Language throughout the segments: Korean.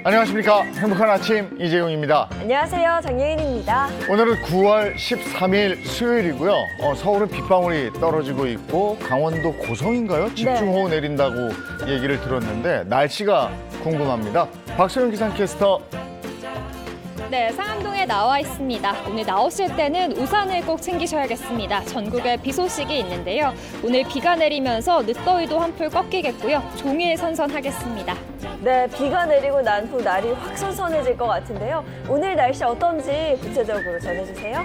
안녕하십니까. 행복한 아침 이재용입니다. 안녕하세요. 장예인입니다. 오늘은 9월 13일 수요일이고요. 서울은 빗방울이 떨어지고 있고 강원도 고성인가요? 집중호우 내린다고 얘기를 들었는데 날씨가 궁금합니다. 박소영 기상캐스터. 네, 상암동에 나와 있습니다. 오늘 나오실 때는 우산을 꼭 챙기셔야겠습니다. 전국에 비 소식이 있는데요. 오늘 비가 내리면서 늦더위도 한풀 꺾이겠고요. 종일 선선하겠습니다. 네, 비가 내리고 난 후 날이 확 선선해질 것 같은데요. 오늘 날씨 어떤지 구체적으로 전해주세요.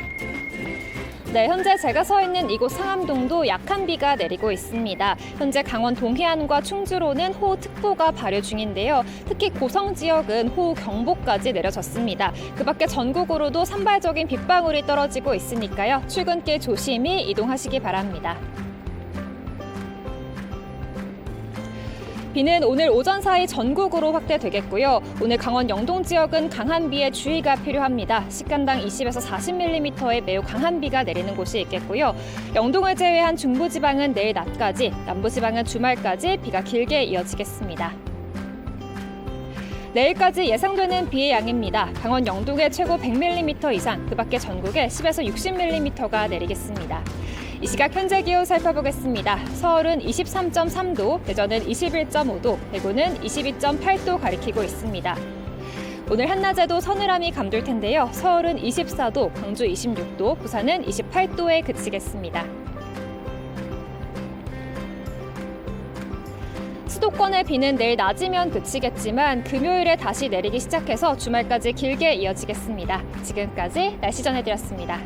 네, 현재 제가 서 있는 이곳 상암동도 약한 비가 내리고 있습니다. 현재 강원 동해안과 충주로는 호우특보가 발효 중인데요. 특히 고성 지역은 호우경보까지 내려졌습니다. 그 밖에 전국으로도 산발적인 빗방울이 떨어지고 있으니까요. 출근길 조심히 이동하시기 바랍니다. 비는 오늘 오전 사이 전국으로 확대되겠고요. 오늘 강원 영동 지역은 강한 비에 주의가 필요합니다. 시간당 20에서 40mm의 매우 강한 비가 내리는 곳이 있겠고요. 영동을 제외한 중부지방은 내일 낮까지, 남부지방은 주말까지 비가 길게 이어지겠습니다. 내일까지 예상되는 비의 양입니다. 강원 영동에 최고 100mm 이상, 그 밖에 전국에 10에서 60mm가 내리겠습니다. 이 시각 현재 기온 살펴보겠습니다. 서울은 23.3도, 대전은 21.5도, 대구는 22.8도 가리키고 있습니다. 오늘 한낮에도 서늘함이 감돌 텐데요. 서울은 24도, 광주 26도, 부산은 28도에 그치겠습니다. 수도권의 비는 내일 낮이면 그치겠지만 금요일에 다시 내리기 시작해서 주말까지 길게 이어지겠습니다. 지금까지 날씨 전해드렸습니다.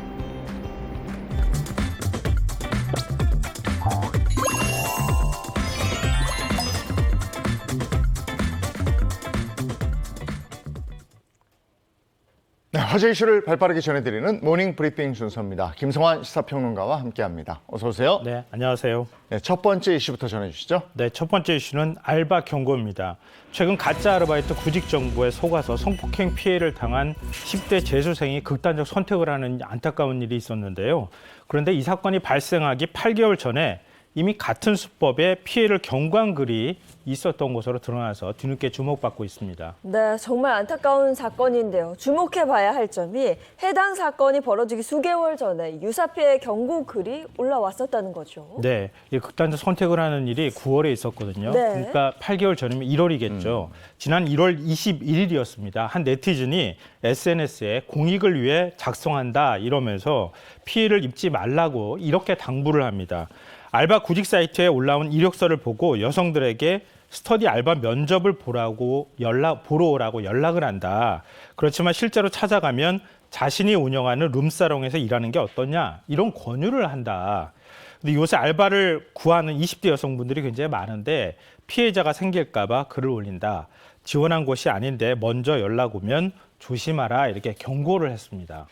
네, 화제 이슈를 발빠르게 전해드리는 모닝 브리핑 순서입니다. 김성환 시사평론가와 함께합니다. 어서 오세요. 네, 안녕하세요. 네, 첫 번째 이슈부터 전해주시죠. 네, 첫 번째 이슈는 알바 경고입니다. 최근 가짜 아르바이트 구직 정보에 속아서 성폭행 피해를 당한 10대 재수생이 극단적 선택을 하는 안타까운 일이 있었는데요. 그런데 이 사건이 발생하기 8개월 전에 이미 같은 수법에 피해를 경고한 글이 있었던 것으로 드러나서 뒤늦게 주목받고 있습니다. 네, 정말 안타까운 사건인데요. 주목해봐야 할 점이 해당 사건이 벌어지기 수개월 전에 유사피해 경고 글이 올라왔었다는 거죠. 네, 이 극단적 선택을 하는 일이 9월에 있었거든요. 네. 그러니까 8개월 전이면 1월이겠죠. 지난 1월 21일이었습니다. 한 네티즌이 SNS에 공익을 위해 작성한다 이러면서 피해를 입지 말라고 이렇게 당부를 합니다. 알바 구직 사이트에 올라온 이력서를 보고 여성들에게 스터디 알바 면접을 보러 오라고 연락을 한다. 그렇지만 실제로 찾아가면 자신이 운영하는 룸사롱에서 일하는 게 어떠냐 이런 권유를 한다. 근데 요새 알바를 구하는 20대 여성분들이 굉장히 많은데 피해자가 생길까 봐 글을 올린다. 지원한 곳이 아닌데 먼저 연락 오면 조심하라 이렇게 경고를 했습니다.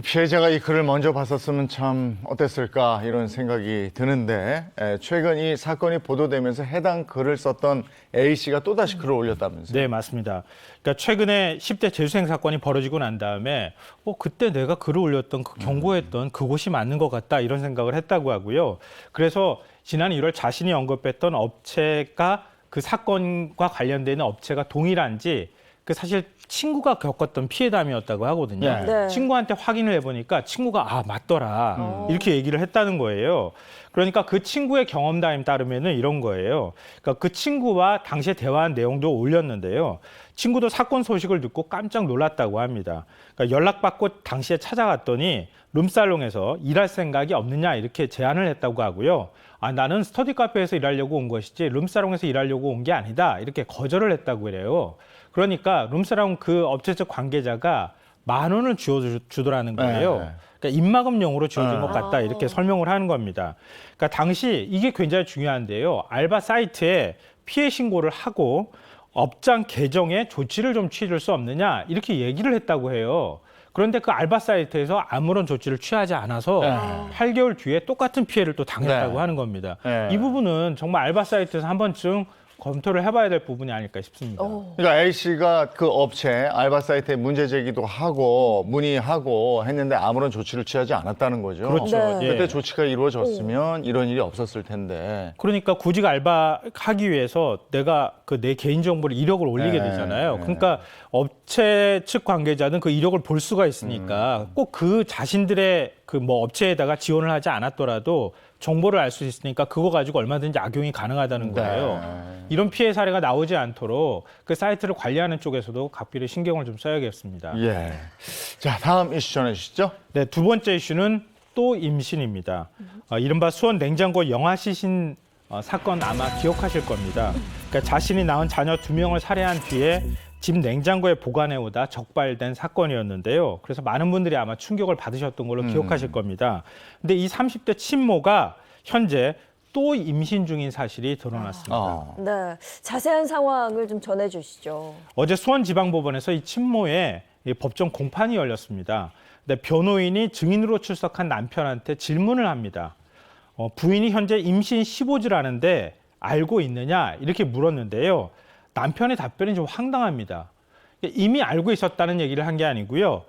피해자가 이 글을 먼저 봤었으면 참 어땠을까 이런 생각이 드는데 최근 이 사건이 보도되면서 해당 글을 썼던 A씨가 또다시 글을 올렸다면서요? 네, 맞습니다. 그러니까 최근에 10대 재수생 사건이 벌어지고 난 다음에 그때 내가 글을 올렸던 경고했던 그곳이 맞는 것 같다 이런 생각을 했다고 하고요. 그래서 지난 1월 자신이 언급했던 업체가 그 사건과 관련되는 업체가 동일한지 사실 친구가 겪었던 피해담이었다고 하거든요. 네. 친구한테 확인을 해보니까 친구가 맞더라 이렇게 얘기를 했다는 거예요. 그러니까 그 친구의 경험담에 따르면은 이런 거예요. 그러니까 그 친구와 당시에 대화한 내용도 올렸는데요. 친구도 사건 소식을 듣고 깜짝 놀랐다고 합니다. 그러니까 연락받고 당시에 찾아갔더니 룸살롱에서 일할 생각이 없느냐 이렇게 제안을 했다고 하고요. 나는 스터디 카페에서 일하려고 온 것이지 룸사롱에서 일하려고 온 게 아니다. 이렇게 거절을 했다고 그래요. 그러니까 룸사롱 그 업체 측 관계자가 10,000원을 주더라는 거예요. 그러니까 입막음용으로 주어진 것 같다. 이렇게 설명을 하는 겁니다. 그러니까 당시 이게 굉장히 중요한데요. 알바 사이트에 피해 신고를 하고 업장 개정에 조치를 좀 취할 수 없느냐 이렇게 얘기를 했다고 해요. 그런데 그 알바 사이트에서 아무런 조치를 취하지 않아서 8개월 뒤에 똑같은 피해를 또 당했다고 하는 겁니다. 이 부분은 정말 알바 사이트에서 한 번쯤 검토를 해봐야 될 부분이 아닐까 싶습니다. 그러니까 A 씨가 그 업체 알바 사이트에 문제 제기도 하고 문의하고 했는데 아무런 조치를 취하지 않았다는 거죠. 그렇죠. 네. 예. 그때 조치가 이루어졌으면 이런 일이 없었을 텐데. 그러니까 구직 알바하기 위해서 내가 그 내 개인 정보를 이력을 올리게 네, 되잖아요. 네. 그러니까 업체 측 관계자는 그 이력을 볼 수가 있으니까 꼭 그 자신들의 그 뭐 업체에다가 지원을 하지 않았더라도 정보를 알 수 있으니까 그거 가지고 얼마든지 악용이 가능하다는 거예요. 네. 이런 피해 사례가 나오지 않도록 그 사이트를 관리하는 쪽에서도 각별히 신경을 좀 써야겠습니다. 예. 자, 다음 이슈 전해주시죠. 네, 두 번째 이슈는 또 임신입니다. 이른바 수원 냉장고 영아 시신 사건 아마 기억하실 겁니다. 그러니까 자신이 낳은 자녀 2명을 살해한 뒤에 집 냉장고에 보관해 오다 적발된 사건이었는데요. 그래서 많은 분들이 아마 충격을 받으셨던 걸로 기억하실 겁니다. 근데 이 30대 친모가 현재 또 임신 중인 사실이 드러났습니다. 네, 자세한 상황을 좀 전해주시죠. 어제 수원지방법원에서 이 친모의 이 법정 공판이 열렸습니다. 근데 변호인이 증인으로 출석한 남편한테 질문을 합니다. 부인이 현재 임신 15주라는데 알고 있느냐 이렇게 물었는데요. 남편의 답변이 좀 황당합니다. 이미 알고 있었다는 얘기를 한 게 아니고요.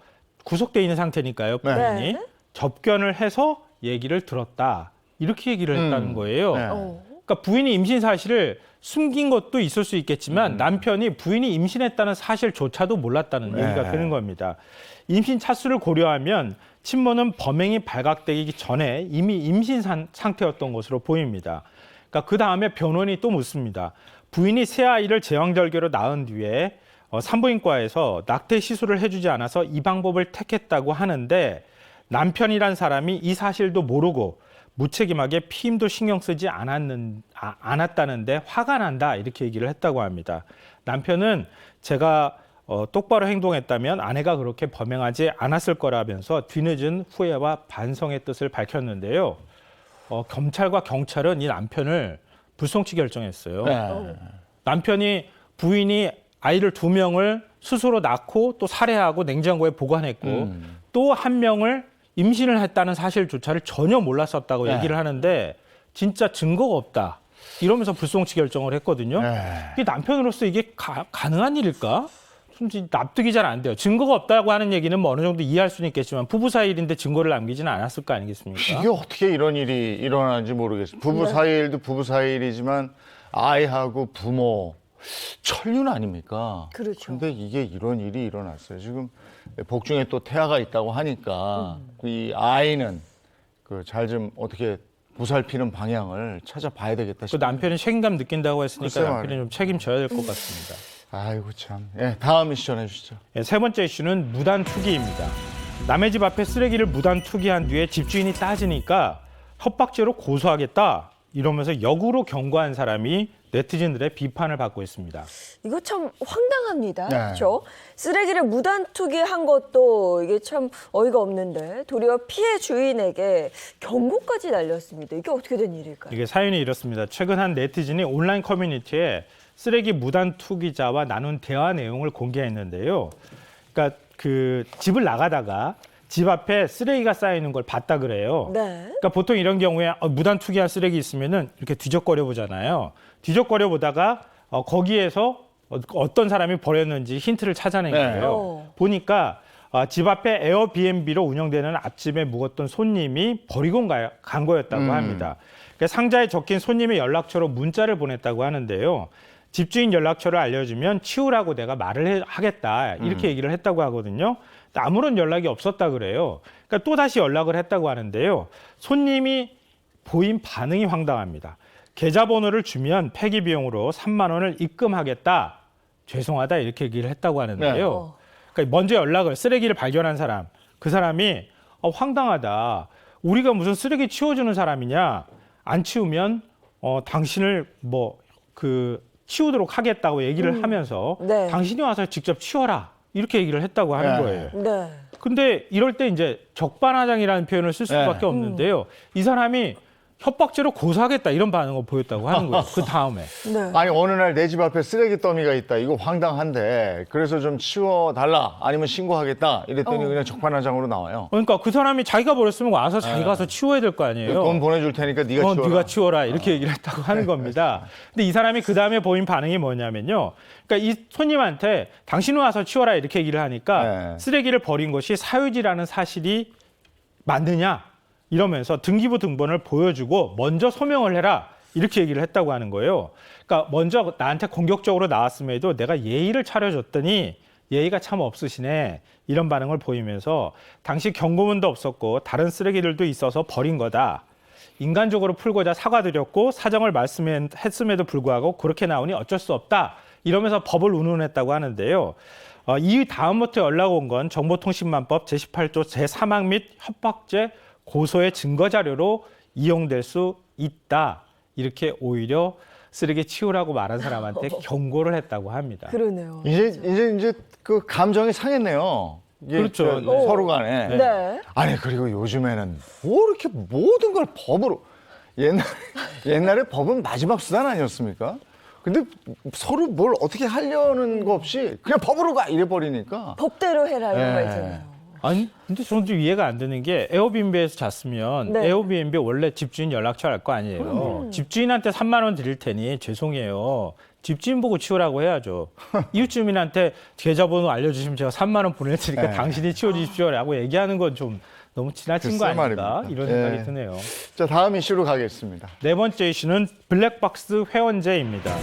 구속돼 있는 상태니까요. 부인이 네. 접견을 해서 얘기를 들었다. 이렇게 얘기를 했다는 거예요. 네. 그러니까 부인이 임신 사실을 숨긴 것도 있을 수 있겠지만 남편이 부인이 임신했다는 사실조차도 몰랐다는 얘기가 되는 겁니다. 임신 차수를 고려하면 친모는 범행이 발각되기 전에 이미 임신 상태였던 것으로 보입니다. 그러니까 그 다음에 변호인이 또 묻습니다. 부인이 새 아이를 제왕절개로 낳은 뒤에 산부인과에서 낙태 시술을 해주지 않아서 이 방법을 택했다고 하는데 남편이란 사람이 이 사실도 모르고 무책임하게 피임도 신경 쓰지 않았다는데 화가 난다 이렇게 얘기를 했다고 합니다. 남편은 제가 똑바로 행동했다면 아내가 그렇게 범행하지 않았을 거라면서 뒤늦은 후회와 반성의 뜻을 밝혔는데요. 검찰과 경찰은 이 남편을 불송치 결정했어요. 네. 남편이 부인이 아이를 2명을 스스로 낳고 또 살해하고 냉장고에 보관했고 또 1명을 임신을 했다는 사실조차를 전혀 몰랐었다고 네. 얘기를 하는데 진짜 증거가 없다. 이러면서 불송치 결정을 했거든요. 네. 이게 남편으로서 이게 가능한 일일까? 솔직히 납득이 잘 안 돼요. 증거가 없다고 하는 얘기는 뭐 어느 정도 이해할 수는 있겠지만 부부 사이 일인데 증거를 남기지는 않았을 거 아니겠습니까? 이게 어떻게 이런 일이 일어나는지 모르겠어요. 부부 사이 일도 부부 사이 일이지만 아이하고 부모 천륜 아닙니까? 그렇죠. 근데 이게 이런 일이 일어났어요. 지금 복중에 또 태아가 있다고 하니까 이 아이는 그 잘 좀 어떻게 보살피는 방향을 찾아봐야 되겠다 그 싶어요. 남편이 책임감 느낀다고 했으니까 글쎄요 남편이 말이에요. 좀 책임져야 될 것 같습니다. 아이고 참. 예, 다음 이슈 전해주시죠. 세 번째 이슈는 무단 투기입니다. 남의 집 앞에 쓰레기를 무단 투기한 뒤에 집주인이 따지니까 협박죄로 고소하겠다 이러면서 역으로 경고한 사람이 네티즌들의 비판을 받고 있습니다. 이거 참 황당합니다. 네. 그렇죠? 쓰레기를 무단 투기한 것도 이게 참 어이가 없는데 도리어 피해 주인에게 경고까지 날렸습니다. 이게 어떻게 된 일일까요? 이게 사연이 이렇습니다. 최근 한 네티즌이 온라인 커뮤니티에 쓰레기 무단 투기자와 나눈 대화 내용을 공개했는데요. 그러니까 그 집을 나가다가 집 앞에 쓰레기가 쌓이는 걸 봤다 그래요. 네. 그러니까 보통 이런 경우에 무단 투기한 쓰레기 있으면은 이렇게 뒤적거려 보잖아요. 뒤적거려 보다가 거기에서 어떤 사람이 버렸는지 힌트를 찾아낸 네. 거예요. 보니까 집 앞에 에어비앤비로 운영되는 앞집에 묵었던 손님이 버리고 간 거였다고 합니다. 그러니까 상자에 적힌 손님의 연락처로 문자를 보냈다고 하는데요. 집주인 연락처를 알려주면 치우라고 내가 말을 하겠다 이렇게 얘기를 했다고 하거든요. 아무런 연락이 없었다 그래요. 그러니까 또 다시 연락을 했다고 하는데요. 손님이 보인 반응이 황당합니다. 계좌번호를 주면 폐기 비용으로 3만 원을 입금하겠다. 죄송하다 이렇게 얘기를 했다고 하는데요. 그러니까 먼저 연락을 쓰레기를 발견한 사람, 그 사람이 황당하다. 우리가 무슨 쓰레기 치워주는 사람이냐? 안 치우면 당신을 치우도록 하겠다고 얘기를 하면서 네. 당신이 와서 직접 치워라 이렇게 얘기를 했다고 하는 네. 거예요. 네. 근데 이럴 때 이제 적반하장이라는 표현을 쓸 수밖에 네. 없는데요. 이 사람이 협박죄로 고소하겠다 이런 반응을 보였다고 하는 거예요. 그 다음에. 네. 아니 어느 날 내 집 앞에 쓰레기 더미가 있다. 이거 황당한데 그래서 좀 치워달라 아니면 신고하겠다 이랬더니 그냥 적반하장으로 나와요. 그러니까 그 사람이 자기가 버렸으면 와서 자기가 가서 치워야 될 거 아니에요. 돈 보내줄 테니까 네가 치워라. 네가 치워라 이렇게 얘기를 했다고 하는 겁니다. 근데 이 사람이 그 다음에 보인 반응이 뭐냐면요. 그러니까 이 손님한테 당신은 와서 치워라 이렇게 얘기를 하니까 네. 쓰레기를 버린 것이 사유지라는 사실이 맞느냐 이러면서 등기부 등본을 보여주고 먼저 소명을 해라 이렇게 얘기를 했다고 하는 거예요. 그러니까 먼저 나한테 공격적으로 나왔음에도 내가 예의를 차려줬더니 예의가 참 없으시네 이런 반응을 보이면서 당시 경고문도 없었고 다른 쓰레기들도 있어서 버린 거다. 인간적으로 풀고자 사과드렸고 사정을 말씀했음에도 불구하고 그렇게 나오니 어쩔 수 없다. 이러면서 법을 운운했다고 하는데요. 이 다음부터 연락 온 건 정보통신망법 제18조 제3항 및 협박죄 고소의 증거자료로 이용될 수 있다. 이렇게 오히려 쓰레기 치우라고 말한 사람한테 경고를 했다고 합니다. 그러네요. 이제 그 감정이 상했네요. 이게 그렇죠. 그 서로 간에. 네. 아니 그리고 요즘에는 뭐 이렇게 모든 걸 법으로 옛날에 법은 마지막 수단 아니었습니까? 근데 서로 뭘 어떻게 하려는 거 없이 그냥 법으로 가 이래 버리니까. 법대로 해라 이런 거 네. 있잖아요. 아니, 근데 저는 좀 이해가 안 되는 게 에어비앤비에서 잤으면 네. 에어비앤비 원래 집주인 연락처 알 거 아니에요. 집주인한테 3만 원 드릴 테니 죄송해요. 집주인 보고 치우라고 해야죠. 이웃 주민한테 계좌번호 알려주시면 제가 3만 원 보낼 테니까 네. 당신이 치워주십시오라고 얘기하는 건 좀 너무 지나친 거 글쎄 아닌가 말입니다. 이런 생각이 예. 드네요. 자 다음 이슈로 가겠습니다. 네 번째 이슈는 블랙박스 회원제입니다.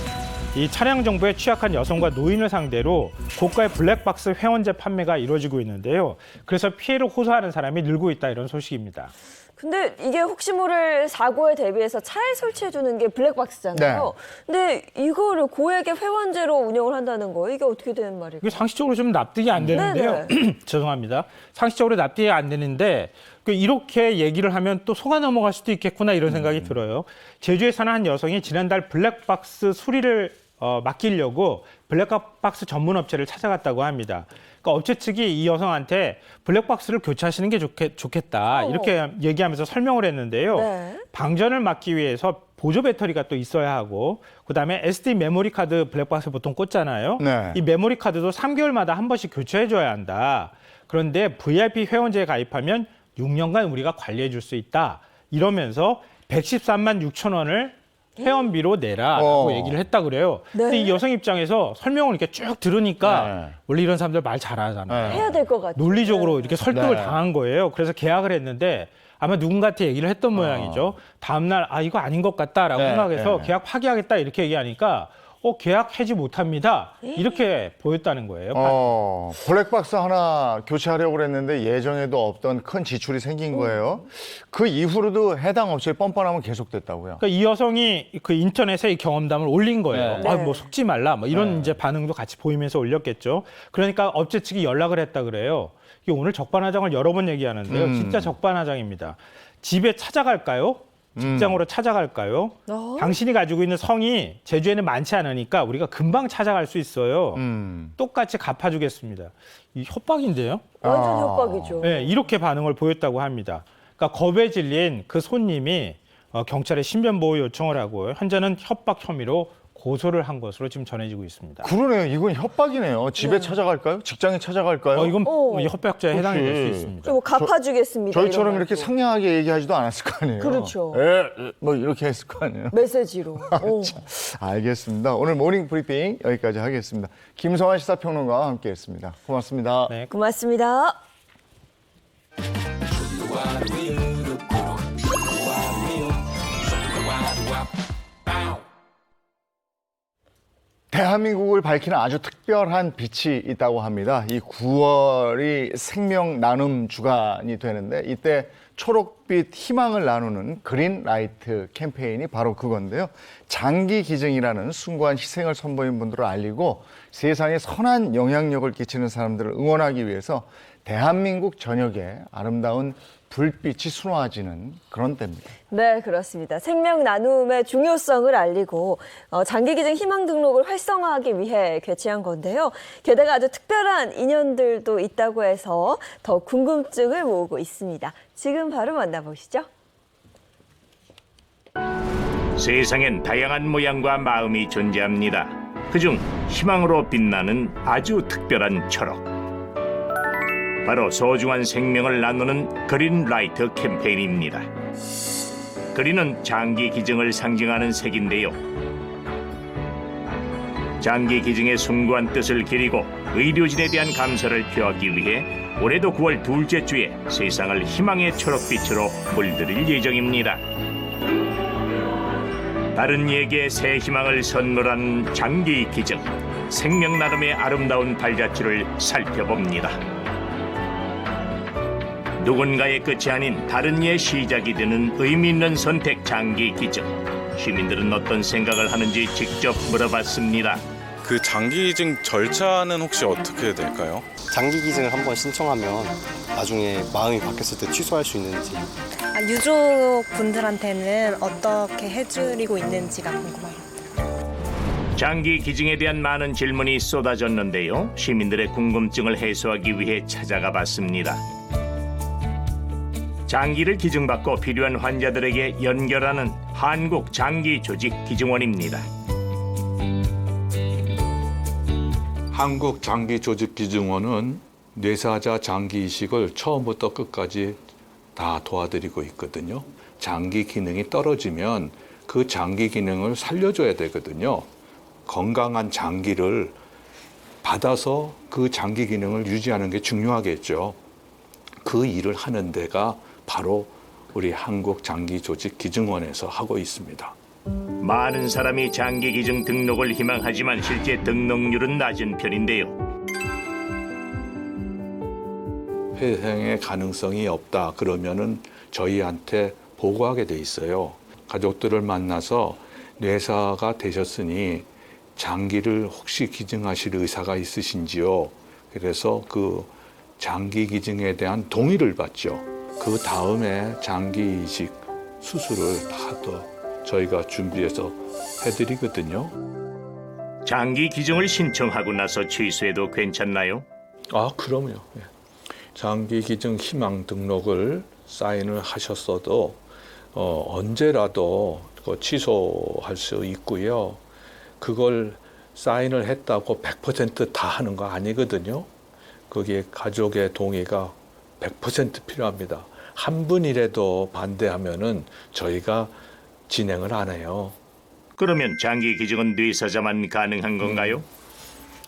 이 차량 정보에 취약한 여성과 노인을 상대로 고가의 블랙박스 회원제 판매가 이루어지고 있는데요. 그래서 피해를 호소하는 사람이 늘고 있다 이런 소식입니다. 근데 이게 혹시 모를 사고에 대비해서 차에 설치해주는 게 블랙박스잖아요. 근데 이거를 고액의 회원제로 운영을 한다는 거 이게 어떻게 되는 말일까요? 이게 상식적으로 좀 납득이 안 되는데요. 죄송합니다. 상식적으로 납득이 안 되는데 이렇게 얘기를 하면 또 속아 넘어갈 수도 있겠구나 이런 생각이 들어요. 제주에 사는 한 여성이 지난달 블랙박스 수리를 맡기려고 블랙박스 전문 업체를 찾아갔다고 합니다. 그러니까 업체 측이 이 여성한테 블랙박스를 교체하시는 게 좋겠다 이렇게 얘기하면서 설명을 했는데요. 네. 방전을 막기 위해서 보조 배터리가 또 있어야 하고 그다음에 SD 메모리 카드 블랙박스 보통 꽂잖아요. 네. 이 메모리 카드도 3개월마다 한 번씩 교체해 줘야 한다. 그런데 VIP 회원제에 가입하면 6년간 우리가 관리해 줄 수 있다. 이러면서 113만 6천 원을 회원비로 내라라고 얘기를 했다 그래요. 네. 근데 이 여성 입장에서 설명을 이렇게 쭉 들으니까 네. 원래 이런 사람들 말 잘하잖아요. 네. 해야 될 것 같아요. 논리적으로 이렇게 설득을 네. 당한 거예요. 그래서 계약을 했는데 아마 누군가한테 얘기를 했던 모양이죠. 다음날 이거 아닌 것 같다라고 네, 생각해서 네. 계약 파기하겠다 이렇게 얘기하니까 계약 해지 못합니다. 이렇게 보였다는 거예요. 블랙박스 하나 교체하려고 그랬는데 예정에도 없던 큰 지출이 생긴 거예요. 그 이후로도 해당 업체의 뻔뻔함은 계속됐다고요. 그러니까 이 여성이 그 인터넷에 이 경험담을 올린 거예요. 네. 뭐 속지 말라, 뭐 이런 네. 이제 반응도 같이 보이면서 올렸겠죠. 그러니까 업체 측이 연락을 했다 그래요. 이게 오늘 적반하장을 여러 번 얘기하는데요. 진짜 적반하장입니다. 집에 찾아갈까요? 직장으로 찾아갈까요? 당신이 가지고 있는 성이 제주에는 많지 않으니까 우리가 금방 찾아갈 수 있어요. 똑같이 갚아주겠습니다. 이 협박인데요. 완전 협박이죠. 네, 이렇게 반응을 보였다고 합니다. 그러니까 겁에 질린 그 손님이 경찰에 신변보호 요청을 하고 현재는 협박 혐의로 고소를 한 것으로 지금 전해지고 있습니다. 그러네요. 이건 협박이네요. 집에 찾아갈까요? 직장에 찾아갈까요? 이건 협박죄에 해당이 될 수 있습니다. 뭐 갚아주겠습니다. 저희처럼 이런 이렇게 말도. 상냥하게 얘기하지도 않았을 거 아니에요. 그렇죠. 뭐 이렇게 했을 거 아니에요. 메시지로. 알겠습니다. 오늘 모닝 브리핑 여기까지 하겠습니다. 김성환 시사평론가와 함께했습니다. 고맙습니다. 네. 고맙습니다. 대한민국을 밝히는 아주 특별한 빛이 있다고 합니다. 이 9월이 생명 나눔 주간이 되는데 이때 초록빛 희망을 나누는 그린 라이트 캠페인이 바로 그건데요. 장기 기증이라는 숭고한 희생을 선보인 분들을 알리고 세상에 선한 영향력을 끼치는 사람들을 응원하기 위해서 대한민국 전역에 아름다운 불빛이 수놓아지는 그런 때입니다. 네, 그렇습니다. 생명 나눔의 중요성을 알리고 장기기증 희망 등록을 활성화하기 위해 개최한 건데요. 게다가 아주 특별한 인연들도 있다고 해서 더 궁금증을 모으고 있습니다. 지금 바로 만나보시죠. 세상엔 다양한 모양과 마음이 존재합니다. 그중 희망으로 빛나는 아주 특별한 초록. 바로 소중한 생명을 나누는 그린라이트 캠페인입니다. 그린은 장기 기증을 상징하는 색인데요. 장기 기증의 숭고한 뜻을 기리고 의료진에 대한 감사를 표하기 위해 올해도 9월 둘째 주에 세상을 희망의 초록빛으로 물들일 예정입니다. 다른 이에게 새 희망을 선물한 장기 기증, 생명 나눔의 아름다운 발자취를 살펴봅니다. 누군가의 끝이 아닌 다른 이의 시작이 되는 의미 있는 선택 장기 기증. 시민들은 어떤 생각을 하는지 직접 물어봤습니다. 그 장기 기증 절차는 혹시 어떻게 될까요? 장기 기증을 한번 신청하면 나중에 마음이 바뀌었을 때 취소할 수 있는지. 유족 분들한테는 어떻게 해드리고 있는지가 궁금합니다. 장기 기증에 대한 많은 질문이 쏟아졌는데요. 시민들의 궁금증을 해소하기 위해 찾아가 봤습니다. 장기를 기증받고 필요한 환자들에게 연결하는 한국장기조직기증원입니다. 한국장기조직기증원은 뇌사자 장기 이식을 처음부터 끝까지 다 도와드리고 있거든요. 장기 기능이 떨어지면 그 장기 기능을 살려줘야 되거든요. 건강한 장기를 받아서 그 장기 기능을 유지하는 게 중요하겠죠. 그 일을 하는 데가 바로 우리 한국장기조직기증원에서 하고 있습니다. 많은 사람이 장기 기증 등록을 희망하지만 실제 등록률은 낮은 편인데요. 회생의 가능성이 없다 그러면은 저희한테 보고하게 돼 있어요. 가족들을 만나서 뇌사가 되셨으니 장기를 혹시 기증하실 의사가 있으신지요? 그래서 그 장기 기증에 대한 동의를 받죠. 그 다음에 장기 이식 수술을 다 저희가 준비해서 해드리거든요. 장기 기증을 신청하고 나서 취소해도 괜찮나요? 그럼요. 예. 장기 기증 희망 등록을 사인을 하셨어도 언제라도 취소할 수 있고요. 그걸 사인을 했다고 100% 다 하는 거 아니거든요. 거기에 가족의 동의가 100% 필요합니다. 한 분이라도 반대하면은 저희가 진행을 안 해요. 그러면 장기 기증은 뇌사자만 가능한 건가요?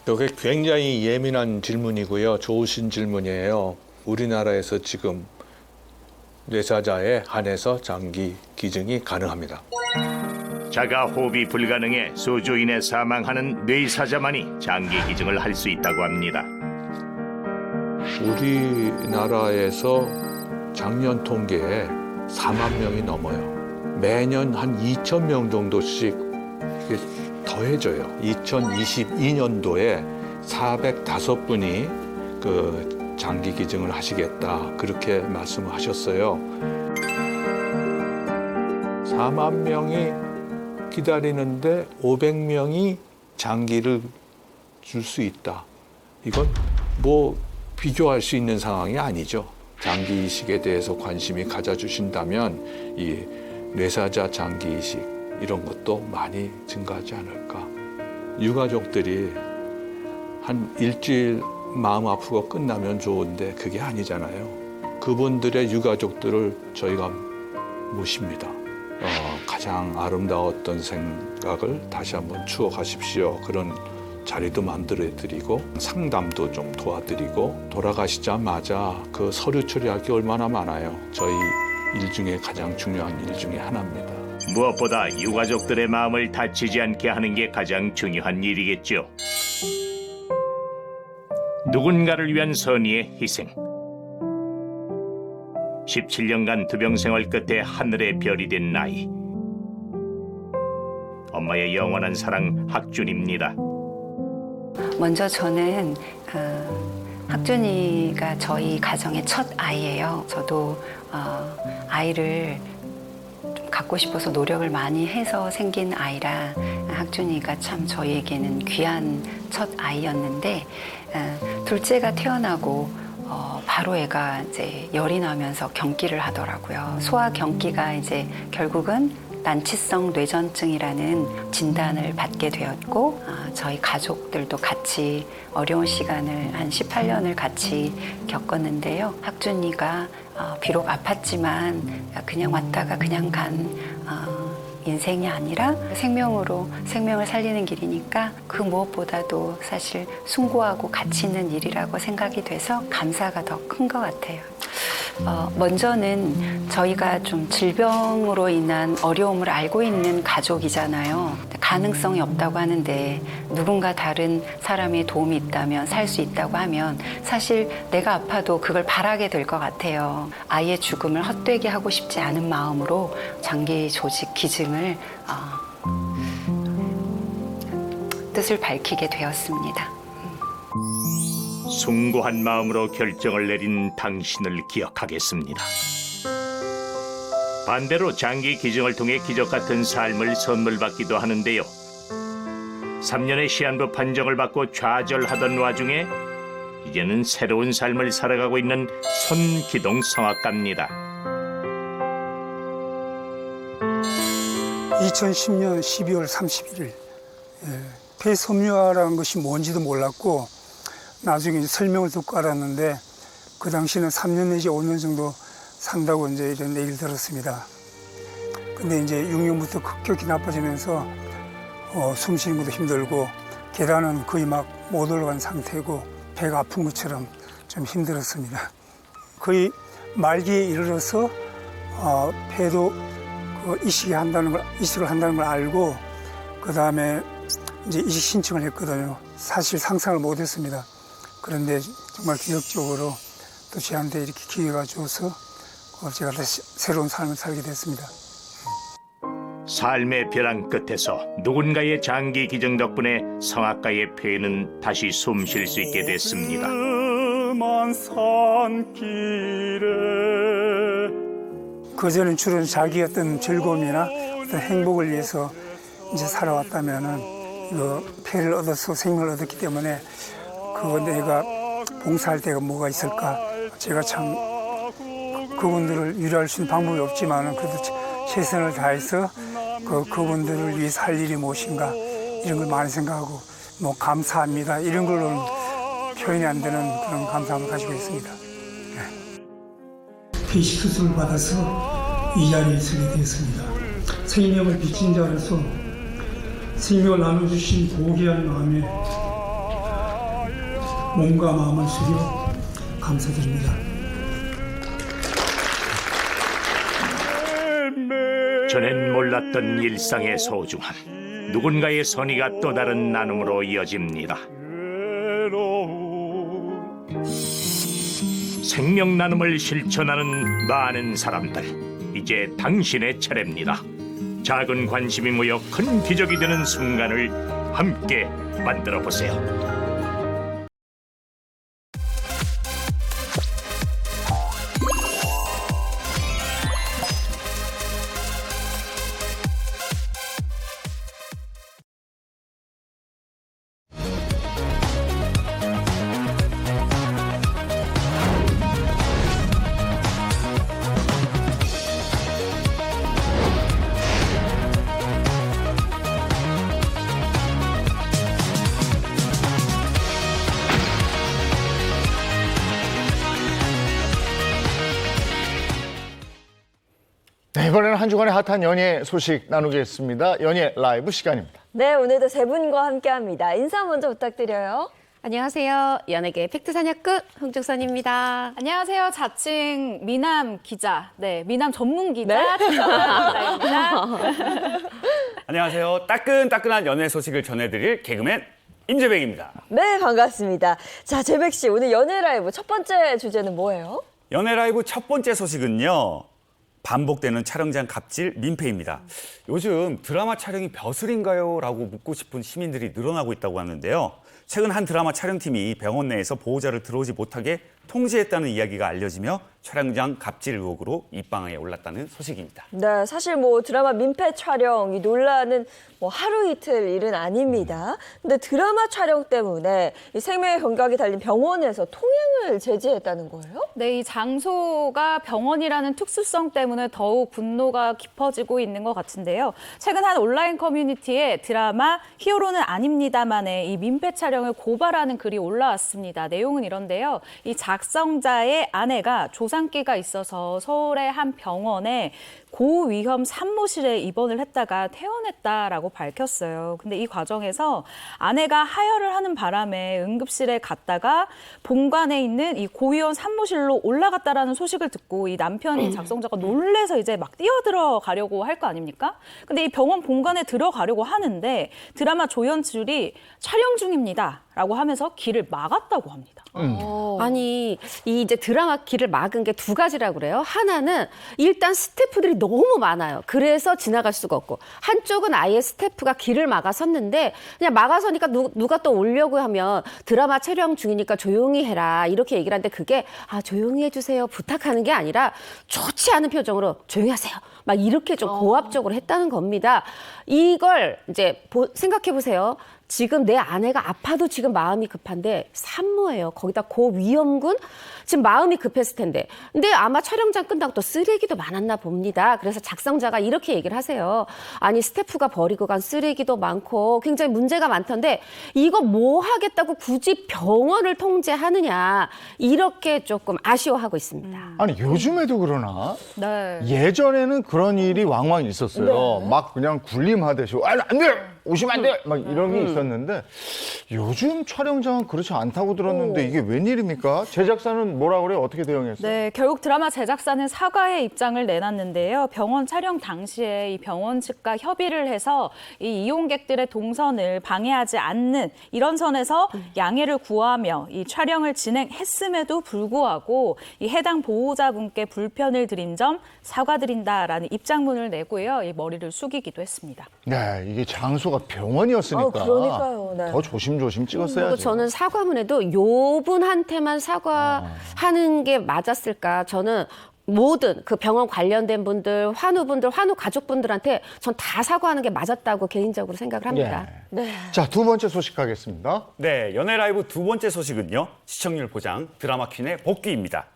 이게 굉장히 예민한 질문이고요. 좋으신 질문이에요. 우리나라에서 지금 뇌사자에 한해서 장기 기증이 가능합니다. 자가 호흡이 불가능해 소조인에 사망하는 뇌사자만이 장기 기증을 할 수 있다고 합니다. 우리나라에서 작년 통계에 4만 명이 넘어요. 매년 한 2천 명 정도씩 이게 더해져요. 2022년도에 405분이 그 장기 기증을 하시겠다 그렇게 말씀하셨어요. 4만 명이 기다리는데 500명이 장기를 줄 수 있다. 이건 뭐 비교할 수 있는 상황이 아니죠. 장기 이식에 대해서 관심이 가져주신다면 이 뇌사자 장기 이식 이런 것도 많이 증가하지 않을까. 유가족들이 한 일주일 마음 아프고 끝나면 좋은데 그게 아니잖아요. 그분들의 유가족들을 저희가 모십니다. 가장 아름다웠던 생각을 다시 한번 추억하십시오. 그런 자리도 만들어드리고 상담도 좀 도와드리고 돌아가시자마자 그 서류 처리할 게 얼마나 많아요. 저희 일 중에 가장 중요한 일 중에 하나입니다. 무엇보다 유가족들의 마음을 다치지 않게 하는 게 가장 중요한 일이겠죠. 누군가를 위한 선의의 희생. 17년간 투병 생활 끝에 하늘의 별이 된 나이. 엄마의 영원한 사랑 학준입니다. 먼저 저는 학준이가 저희 가정의 첫 아이예요. 저도 아이를 좀 갖고 싶어서 노력을 많이 해서 생긴 아이라 학준이가 참 저희에게는 귀한 첫 아이였는데 둘째가 태어나고 바로 애가 이제 열이 나면서 경기를 하더라고요. 소아 경기가 이제 결국은 난치성 뇌전증이라는 진단을 받게 되었고 저희 가족들도 같이 어려운 시간을 한 18년을 같이 겪었는데요. 학준이가 비록 아팠지만 그냥 왔다가 그냥 간 인생이 아니라 생명으로 생명을 살리는 길이니까 그 무엇보다도 사실 숭고하고 가치 있는 일이라고 생각이 돼서 감사가 더 큰 것 같아요. 먼저는 저희가 좀 질병으로 인한 어려움을 알고 있는 가족이잖아요. 가능성이 없다고 하는데 누군가 다른 사람의 도움이 있다면 살 수 있다고 하면 사실 내가 아파도 그걸 바라게 될 것 같아요. 아이의 죽음을 헛되게 하고 싶지 않은 마음으로 장기 조직 기증을 뜻을 밝히게 되었습니다. 숭고한 마음으로 결정을 내린 당신을 기억하겠습니다. 반대로 장기 기증을 통해 기적 같은 삶을 선물받기도 하는데요. 3년의 시한부 판정을 받고 좌절하던 와중에 이제는 새로운 삶을 살아가고 있는 손기동 성악가입니다. 2010년 12월 31일 폐섬유화라는 것이 뭔지도 몰랐고 나중에 설명을 듣고 알았는데 그 당시는 3년 내지 5년 정도 산다고 이제 이런 얘기를 들었습니다. 근데 이제 6년부터 급격히 나빠지면서 숨 쉬는 것도 힘들고 계단은 거의 막 못 올라간 상태고 배가 아픈 것처럼 좀 힘들었습니다. 거의 말기에 이르러서 폐도 이식을 한다는 걸 알고 그 다음에 이제 이식 신청을 했거든요. 사실 상상을 못했습니다. 그런데 정말 기적적으로 또 저한테 이렇게 기회가 주어서 제가 다시 새로운 삶을 살게 됐습니다. 삶의 벼랑 끝에서 누군가의 장기 기증 덕분에 성악가의 폐는 다시 숨 쉴 수 있게 됐습니다. 그전엔 주로 자기 어떤 즐거움이나 어떤 행복을 위해서 이제 살아왔다면은 그 폐를 얻어서 생명을 얻었기 때문에 그거 내가 봉사할 데가 뭐가 있을까? 제가 참 그분들을 위로할 수 있는 방법이 없지만은 그래도 최선을 다해서 그분들을 위해서 할 일이 무엇인가 이런 걸 많이 생각하고 뭐 감사합니다 이런 걸로는 표현이 안 되는 그런 감사함을 가지고 있습니다. 폐이식 수술을 받아서 이 자리에 서게 되었습니다. 생명을 비친 자로서 생명을 나눠주신 고귀한 마음에 몸과 마음을 숙여 감사드립니다. 전엔 몰랐던 일상의 소중함, 누군가의 선의가 또 다른 나눔으로 이어집니다. 생명 나눔을 실천하는 많은 사람들, 이제 당신의 차례입니다. 작은 관심이 모여 큰 기적이 되는 순간을 함께 만들어 보세요. 네, 이번에는 한 주간의 핫한 연예 소식 나누겠습니다. 연예 라이브 시간입니다. 네, 오늘도 세 분과 함께합니다. 인사 먼저 부탁드려요. 안녕하세요. 연예계 팩트사냥꾼 홍중선입니다. 안녕하세요. 자칭 미남 기자, 미남 전문 기자 기자입니다. 안녕하세요. 따끈따끈한 연예 소식을 전해드릴 개그맨 임재백입니다. 네, 반갑습니다. 자, 재백 씨, 오늘 연예 라이브 첫 번째 주제는 뭐예요? 연예 라이브 첫 번째 소식은요. 반복되는 촬영장 갑질 민폐입니다. 요즘 드라마 촬영이 벼슬인가요? 라고 묻고 싶은 시민들이 늘어나고 있다고 하는데요. 최근 한 드라마 촬영팀이 병원 내에서 보호자를 들어오지 못하게 통제했다는 이야기가 알려지며 촬영장 갑질 의혹으로 입방에 올랐다는 소식입니다. 네, 사실 뭐 드라마 민폐 촬영 이 논란은 뭐 하루 이틀 일은 아닙니다. 근데 드라마 촬영 때문에 이 생명의 경각이 달린 병원에서 통행을 제지했다는 거예요? 네, 이 장소가 병원이라는 특수성 때문에 더욱 분노가 깊어지고 있는 것 같은데요. 최근 한 온라인 커뮤니티에 드라마 히어로는 아닙니다만의 이 민폐 촬영을 고발하는 글이 올라왔습니다. 내용은 이런데요. 이 작성자의 아내가 조산기가 있어서 서울의 한 병원에 고위험 산모실에 입원을 했다가 퇴원했다라고 밝혔어요. 근데 이 과정에서 아내가 하혈을 하는 바람에 응급실에 갔다가 본관에 있는 이 고위험 산모실로 올라갔다라는 소식을 듣고 이 남편인 작성자가 놀래서 이제 막 뛰어들어 가려고 할 거 아닙니까? 근데 이 병원 본관에 들어가려고 하는데 드라마 조연출이 촬영 중입니다라고 하면서 길을 막았다고 합니다. 아니, 이 이제 드라마 길을 막은 게 두 가지라고 그래요. 하나는 일단 스태프들이 너무 많아요. 그래서 지나갈 수가 없고. 한쪽은 아예 스태프가 길을 막아섰는데 그냥 막아서니까 누가 또 오려고 하면 드라마 촬영 중이니까 조용히 해라 이렇게 얘기를 하는데 그게 조용히 해주세요 부탁하는 게 아니라 좋지 않은 표정으로 조용히 하세요. 막 이렇게 좀 고압적으로 했다는 겁니다. 이걸 이제 생각해 보세요. 지금 내 아내가 아파도 지금 마음이 급한데 산모예요. 거기다 고위험군? 지금 마음이 급했을 텐데. 근데 아마 촬영장 끝나고 또 쓰레기도 많았나 봅니다. 그래서 작성자가 이렇게 얘기를 하세요. 아니 스태프가 버리고 간 쓰레기도 많고 굉장히 문제가 많던데 이거 뭐 하겠다고 굳이 병원을 통제하느냐. 이렇게 조금 아쉬워하고 있습니다. 아니 요즘에도 그러나? 네. 예전에는 그런 일이 왕왕 있었어요. 네. 막 그냥 군림하듯이 안 돼! 오시면 안 돼! 막 이런 게 있었는데 요즘 촬영장은 그렇지 않다고 들었는데 이게 웬일입니까? 제작사는 뭐라 그래요? 어떻게 대응했어요? 네, 결국 드라마 제작사는 사과의 입장을 내놨는데요. 병원 촬영 당시에 이 병원 측과 협의를 해서 이 이용객들의 동선을 방해하지 않는 이런 선에서 양해를 구하며 이 촬영을 진행했음에도 불구하고 이 해당 보호자분께 불편을 드린 점 사과드린다라는 입장문을 내고요. 이 머리를 숙이기도 했습니다. 네, 이게 장소가 병원이었으니까 그러니까요. 네. 더 조심조심 찍었어야죠. 그리고 저는 사과문에도 요 분한테만 사과하는 게 맞았을까? 저는 모든 그 병원 관련된 분들, 환우분들, 환우 가족분들한테 전 다 사과하는 게 맞았다고 개인적으로 생각을 합니다. 네. 자, 두 번째 소식 가겠습니다. 네, 연예 라이브 두 번째 소식은요. 시청률 보장 드라마 퀸의 복귀입니다.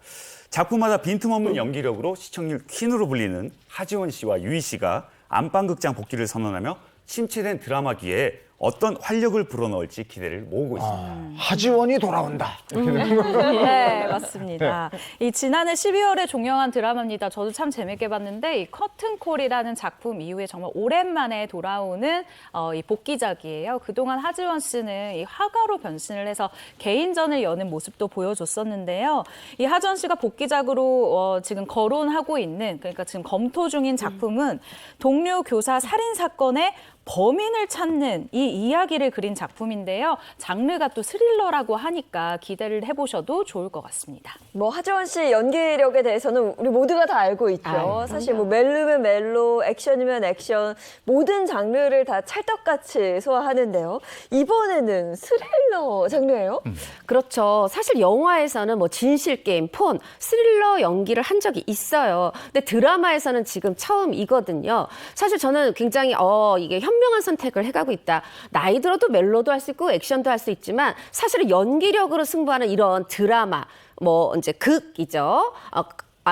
작품마다 빈틈없는 연기력으로 시청률 퀸으로 불리는 하지원 씨와 유희 씨가 안방극장 복귀를 선언하며 침체된 드라마기에 어떤 활력을 불어넣을지 기대를 모으고 있습니다. 하지원이 돌아온다. 네, 맞습니다. 이 지난해 12월에 종영한 드라마입니다. 저도 참 재밌게 봤는데 이 커튼콜이라는 작품 이후에 정말 오랜만에 돌아오는 이 복귀작이에요. 그동안 하지원 씨는 이 화가로 변신을 해서 개인전을 여는 모습도 보여줬었는데요. 이 하지원 씨가 복귀작으로 지금 거론하고 있는 그러니까 지금 검토 중인 작품은 동료 교사 살인 사건의 범인을 찾는 이 이야기를 그린 작품인데요. 장르가 또 스릴러라고 하니까 기대를 해보셔도 좋을 것 같습니다. 뭐 하지원 씨 연기력에 대해서는 우리 모두가 다 알고 있죠. 사실 뭐 멜로면 멜로, 액션이면 액션 모든 장르를 다 찰떡같이 소화하는데요. 이번에는 스릴러 장르예요? 그렇죠. 사실 영화에서는 뭐 진실 게임, 폰, 스릴러 연기를 한 적이 있어요. 근데 드라마에서는 지금 처음이거든요. 사실 저는 굉장히 이게 현명한 선택을 해가고 있다. 나이 들어도 멜로도 할 수 있고 액션도 할 수 있지만 사실은 연기력으로 승부하는 이런 드라마, 뭐 이제 극이죠.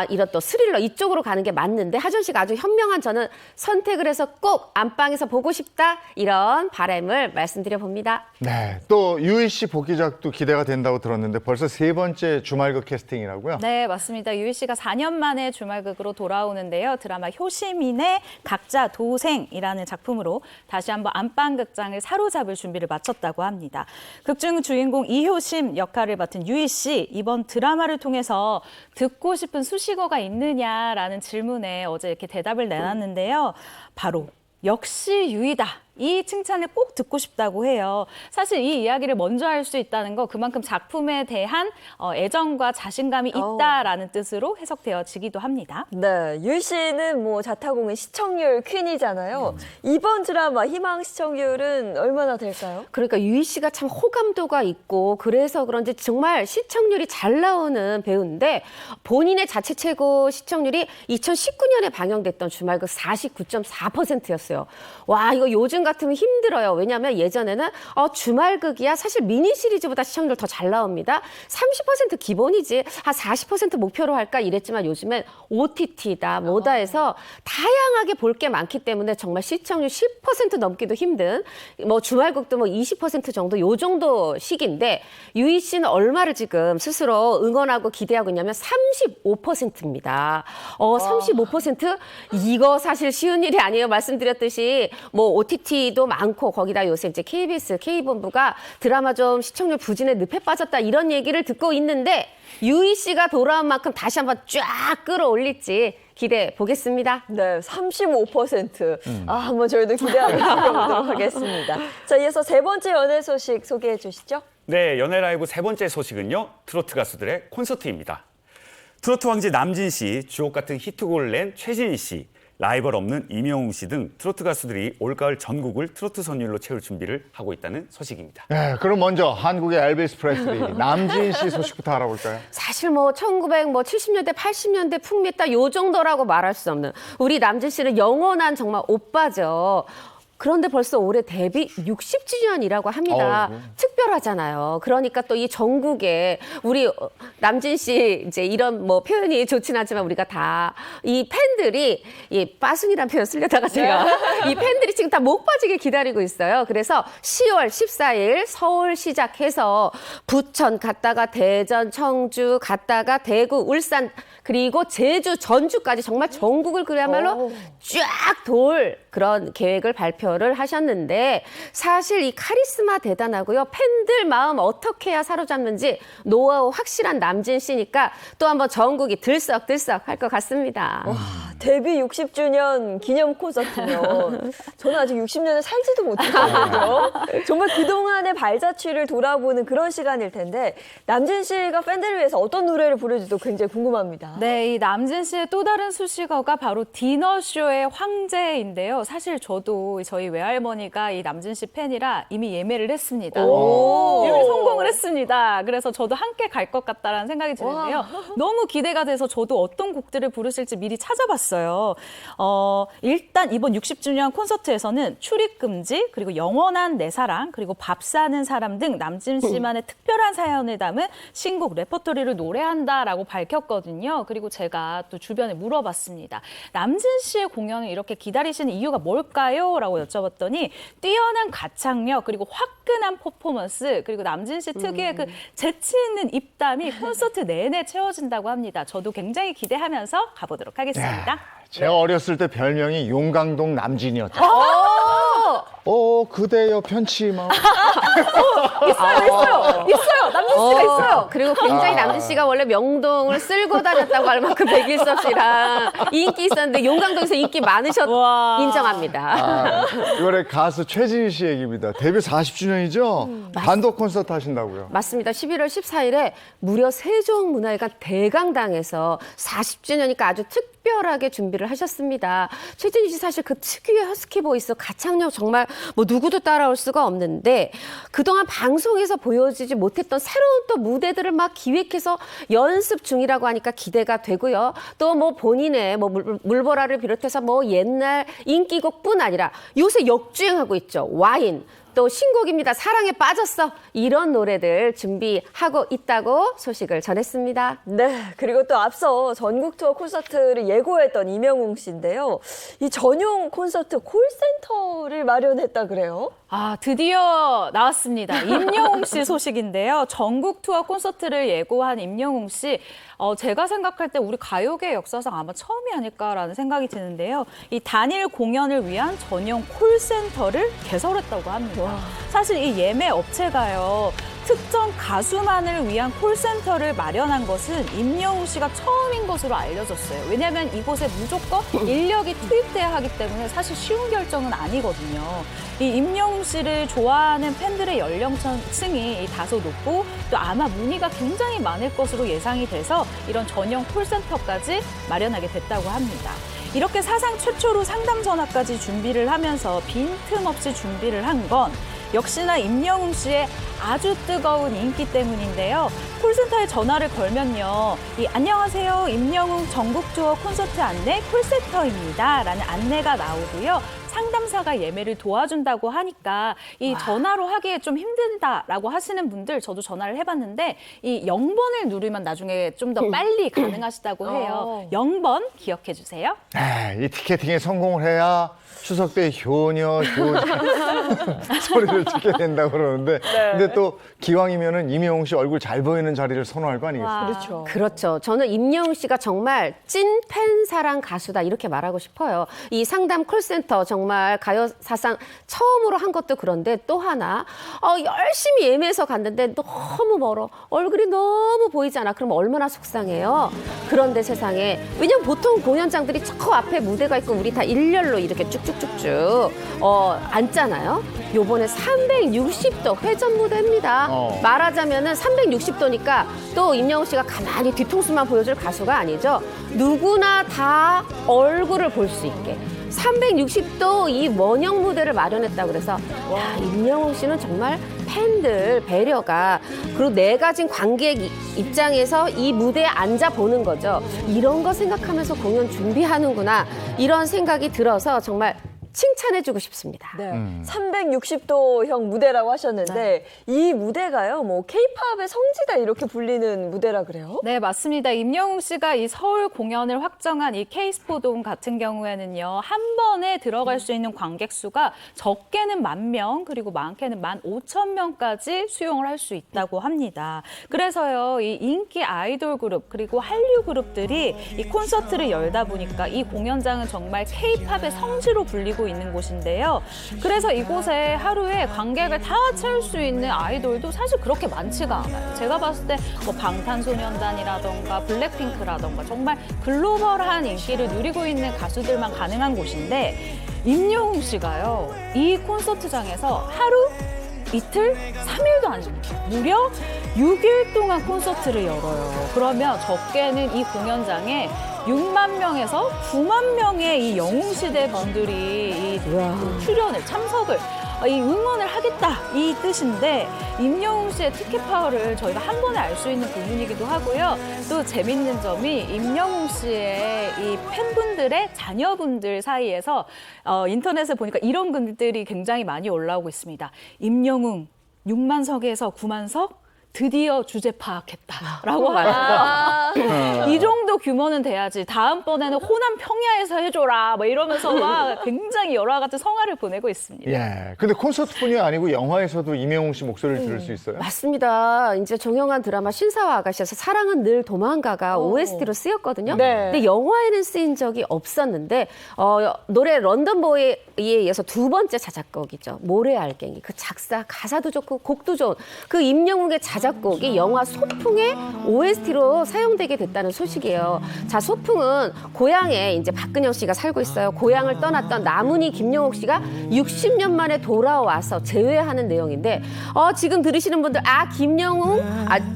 이런 또 스릴러 이쪽으로 가는 게 맞는데 하지원 씨가 아주 현명한 저는 선택을 해서 꼭 안방에서 보고 싶다 이런 바람을 말씀드려 봅니다. 네, 또 유희 씨 복귀작도 기대가 된다고 들었는데 벌써 세 번째 주말극 캐스팅이라고요? 네, 맞습니다. 유희 씨가 4년 만에 주말극으로 돌아오는데요. 드라마 효시민의 각자 도생이라는 작품으로 다시 한번 안방극장을 사로잡을 준비를 마쳤다고 합니다. 극중 주인공 이효심 역할을 맡은 유희 씨, 이번 드라마를 통해서 듣고 싶은 수식어가 있느냐라는 질문에 어제 이렇게 대답을 내놨는데요. 바로 역시 유희다. 이 칭찬을 꼭 듣고 싶다고 해요. 사실 이 이야기를 먼저 할 수 있다는 거 그만큼 작품에 대한 애정과 자신감이 있다라는 뜻으로 해석되어지기도 합니다. 네, 유희 씨는 뭐 자타공인 시청률 퀸이잖아요. 이번 드라마 희망 시청률은 얼마나 될까요? 그러니까 유희 씨가 참 호감도가 있고 그래서 그런지 정말 시청률이 잘 나오는 배우인데 본인의 자체 최고 시청률이 2019년에 방영됐던 주말극 49.4%였어요. 와, 이거 요즘 같으면 힘들어요. 왜냐하면 예전에는 주말극이야 사실 미니 시리즈보다 시청률 더 잘 나옵니다. 30% 기본이지 한 40% 목표로 할까 이랬지만 요즘엔 OTT다 뭐다 해서 다양하게 볼 게 많기 때문에 정말 시청률 10% 넘기도 힘든 뭐 주말극도 뭐 20% 정도 요 정도 시기인데 유희 씨는 얼마를 지금 스스로 응원하고 기대하고 있냐면 35%입니다. 35%? 이거 사실 쉬운 일이 아니에요. 말씀드렸듯이 뭐 OTT도 많고 거기다 요새 이제 KBS, K본부가 드라마 좀 시청률 부진에 늪에 빠졌다 이런 얘기를 듣고 있는데 유희 씨가 돌아온 만큼 다시 한번 쫙 끌어올릴지 기대해 보겠습니다. 네, 35%. 한번 저희도 기대하도록 하겠습니다. 자, 이어서 세 번째 연애 소식 소개해 주시죠. 네, 연애 라이브 세 번째 소식은요. 트로트 가수들의 콘서트입니다. 트로트 왕지 남진 씨, 주옥 같은 히트곡을 낸 최진희 씨, 라이벌 없는 임영웅 씨 등 트로트 가수들이 올가을 전국을 트로트 선율로 채울 준비를 하고 있다는 소식입니다. 네, 그럼 먼저 한국의 엘비스 프레슬리 남진 씨 소식부터 알아볼까요? 사실 뭐 1970년대, 80년대 풍미했다 요 정도라고 말할 수 없는 우리 남진 씨는 영원한 정말 오빠죠. 그런데 벌써 올해 데뷔 60주년이라고 합니다. 특별하잖아요. 그러니까 또 이 전국에 우리 남진 씨 이제 이런 뭐 표현이 좋진 않지만 우리가 다 이 팬들이 이 빠순이라는 표현 쓰려다가 제가 이 팬들이 지금 다 목 빠지게 기다리고 있어요. 그래서 10월 14일 서울 시작해서 부천 갔다가 대전, 청주 갔다가 대구, 울산 그리고 제주, 전주까지 정말 전국을 그야말로 쫙 돌 그런 계획을 발표를 하셨는데 사실 이 카리스마 대단하고요. 팬들 마음 어떻게 해야 사로잡는지 노하우 확실한 남진 씨니까 또 한번 전국이 들썩들썩 할 것 같습니다. 와, 데뷔 60주년 기념 콘서트면 저는 아직 60년을 살지도 못했거든요. 정말 그동안의 발자취를 돌아보는 그런 시간일 텐데 남진 씨가 팬들을 위해서 어떤 노래를 부를지도 굉장히 궁금합니다. 네, 이 남진 씨의 또 다른 수식어가 바로 디너쇼의 황제인데요. 사실 저도 저희 외할머니가 이 남진 씨 팬이라 이미 예매를 했습니다. 예매 성공을 했습니다. 그래서 저도 함께 갈 것 같다라는 생각이 드는데요. 너무 기대가 돼서 저도 어떤 곡들을 부르실지 미리 찾아봤어요. 일단 이번 60주년 콘서트에서는 출입 금지, 그리고 영원한 내 사랑, 그리고 밥 사는 사람 등 남진 씨만의 특별한 사연을 담은 신곡 레퍼토리를 노래한다라고 밝혔거든요. 그리고 제가 또 주변에 물어봤습니다. 남진 씨의 공연을 이렇게 기다리시는 이유가 뭘까요? 라고 여쭤봤더니 뛰어난 가창력, 그리고 화끈한 퍼포먼스, 그리고 남진 씨 특유의 그 재치 있는 입담이 콘서트 내내 채워진다고 합니다. 저도 굉장히 기대하면서 가보도록 하겠습니다. 제가 어렸을 때 별명이 용강동 남진이었죠. 그대여 편치마. 있어요. 남진 씨가 있어요. 그리고 굉장히 남진 씨가 원래 명동을 쓸고 다녔다고 할 만큼 백일섭 씨랑 인기 있었는데 용강동에서 인기 많으셨 인정합니다. 이번에 가수 최진희 씨 얘기입니다. 데뷔 40주년이죠? 단독 콘서트 하신다고요? 맞습니다. 11월 14일에 무려 세종문화회관 대강당에서 40주년이니까 아주 특별하게 준비를 하셨습니다. 최진희 씨 사실 그 특유의 허스키 보이스, 가창력 정말 뭐 누구도 따라올 수가 없는데 그동안 방송에서 보여지지 못했던 새로운 또 무대들을 막 기획해서 연습 중이라고 하니까 기대가 되고요. 또 뭐 본인의 뭐 물보라를 비롯해서 뭐 옛날 인기곡뿐 아니라 요새 역주행하고 있죠. 와인. 또 신곡입니다. 사랑에 빠졌어. 이런 노래들 준비하고 있다고 소식을 전했습니다. 네, 그리고 또 앞서 전국 투어 콘서트를 예고했던 임영웅 씨인데요. 이 전용 콘서트 콜센터를 마련했다 그래요? 드디어 나왔습니다. 임영웅 씨 소식인데요. 전국 투어 콘서트를 예고한 임영웅 씨. 제가 생각할 때 우리 가요계 역사상 아마 처음이 아닐까라는 생각이 드는데요. 이 단일 공연을 위한 전용 콜센터를 개설했다고 합니다. 사실 이 예매 업체가요. 특정 가수만을 위한 콜센터를 마련한 것은 임영웅 씨가 처음인 것으로 알려졌어요. 왜냐하면 이곳에 무조건 인력이 투입돼야 하기 때문에 사실 쉬운 결정은 아니거든요. 이 임영웅 씨를 좋아하는 팬들의 연령층이 다소 높고 또 아마 문의가 굉장히 많을 것으로 예상이 돼서 이런 전용 콜센터까지 마련하게 됐다고 합니다. 이렇게 사상 최초로 상담 전화까지 준비를 하면서 빈틈없이 준비를 한 건 역시나 임영웅 씨의 아주 뜨거운 인기 때문인데요. 콜센터에 전화를 걸면요. 안녕하세요. 임영웅 전국 투어 콘서트 안내 콜센터입니다. 라는 안내가 나오고요. 상담사가 예매를 도와준다고 하니까 이 전화로 하기에 좀 힘들다라고 하시는 분들 저도 전화를 해봤는데 이 0번을 누르면 나중에 좀 더 빨리 가능하시다고 해요. 0번 기억해 주세요. 이 티켓팅에 성공을 해야 추석 때 효녀 소리를 듣게 된다고 그러는데 근데 또 기왕이면은 임영웅 씨 얼굴 잘 보이는 자리를 선호할 거 아니겠습니까? 그렇죠. 그렇죠. 저는 임영웅 씨가 정말 찐 팬사랑 가수다 이렇게 말하고 싶어요. 이 상담 콜센터 정말 가요 사상 처음으로 한 것도 그런데 또 하나 열심히 예매해서 갔는데 너무 멀어. 얼굴이 너무 보이지 않아. 그럼 얼마나 속상해요. 그런데 세상에 왜냐면 보통 공연장들이 저 앞에 무대가 있고 우리 다 일렬로 이렇게 쭉쭉쭉쭉 앉잖아요. 요번에 360도 회전 무대입니다. 말하자면은 360도니까 또 임영웅 씨가 가만히 뒤통수만 보여줄 가수가 아니죠. 누구나 다 얼굴을 볼 수 있게 360도 이 원형 무대를 마련했다고 그래서 야, 임영웅 씨는 정말 팬들 배려가 그리고 내가 지금 관객 입장에서 이 무대에 앉아 보는 거죠. 이런 거 생각하면서 공연 준비하는구나 이런 생각이 들어서 정말 칭찬해주고 싶습니다. 네, 360도형 무대라고 하셨는데 이 무대가요, 뭐 K-팝의 성지다 이렇게 불리는 무대라 그래요? 네, 맞습니다. 임영웅 씨가 이 서울 공연을 확정한 이 K스포돔 같은 경우에는요, 한 번에 들어갈 수 있는 관객 수가 적게는 10,000명 그리고 많게는 15,000명까지 수용을 할 수 있다고 합니다. 그래서요, 이 인기 아이돌 그룹 그리고 한류 그룹들이 이 콘서트를 열다 보니까 이 공연장은 정말 K-팝의 성지로 불리고 있는 곳인데요. 그래서 이곳에 하루에 관객을 다 채울 수 있는 아이돌도 사실 그렇게 많지가 않아요. 제가 봤을 때 뭐 방탄소년단이라던가 블랙핑크라던가 정말 글로벌한 인기를 누리고 있는 가수들만 가능한 곳인데 임영웅 씨가요. 이 콘서트장에서 하루 이틀, 3일도 안 됩니다. 무려 6일 동안 콘서트를 열어요. 그러면 적게는 이 공연장에 6만 명에서 9만 명의 이 영웅시대 분들이 이 출연을, 참석을, 이 응원을 하겠다 이 뜻인데 임영웅 씨의 티켓 파워를 저희가 한 번에 알 수 있는 부분이기도 하고요. 또 재밌는 점이 임영웅 씨의 이 팬분들의 자녀분들 사이에서 인터넷에 보니까 이런 글들이 굉장히 많이 올라오고 있습니다. 임영웅 6만 석에서 9만 석? 드디어 주제 파악했다라고 하니까 이 정도 규모는 돼야지 다음번에는 호남 평야에서 해줘라 뭐 이러면서 막 굉장히 여러 가지 성화를 보내고 있습니다. 예. 근데 콘서트뿐이 아니고 영화에서도 임영웅 씨 목소리를 들을 수 있어요? 맞습니다. 이제 종영한 드라마 신사와 아가씨에서 사랑은 늘 도망가가 OST로 쓰였거든요. 네. 근데 영화에는 쓰인 적이 없었는데 노래 런던보이에 의해서 두 번째 자작곡이죠. 모래알갱이. 그 작사, 가사도 좋고 곡도 좋은 그 임영웅의 자작곡이 영화 소풍의 OST로 사용되게 됐다는 소식이에요. 자, 소풍은 고향에 이제 박근영 씨가 살고 있어요. 고향을 떠났던 나문희 김영옥 씨가 60년 만에 돌아와서 재회하는 내용인데 지금 들으시는 분들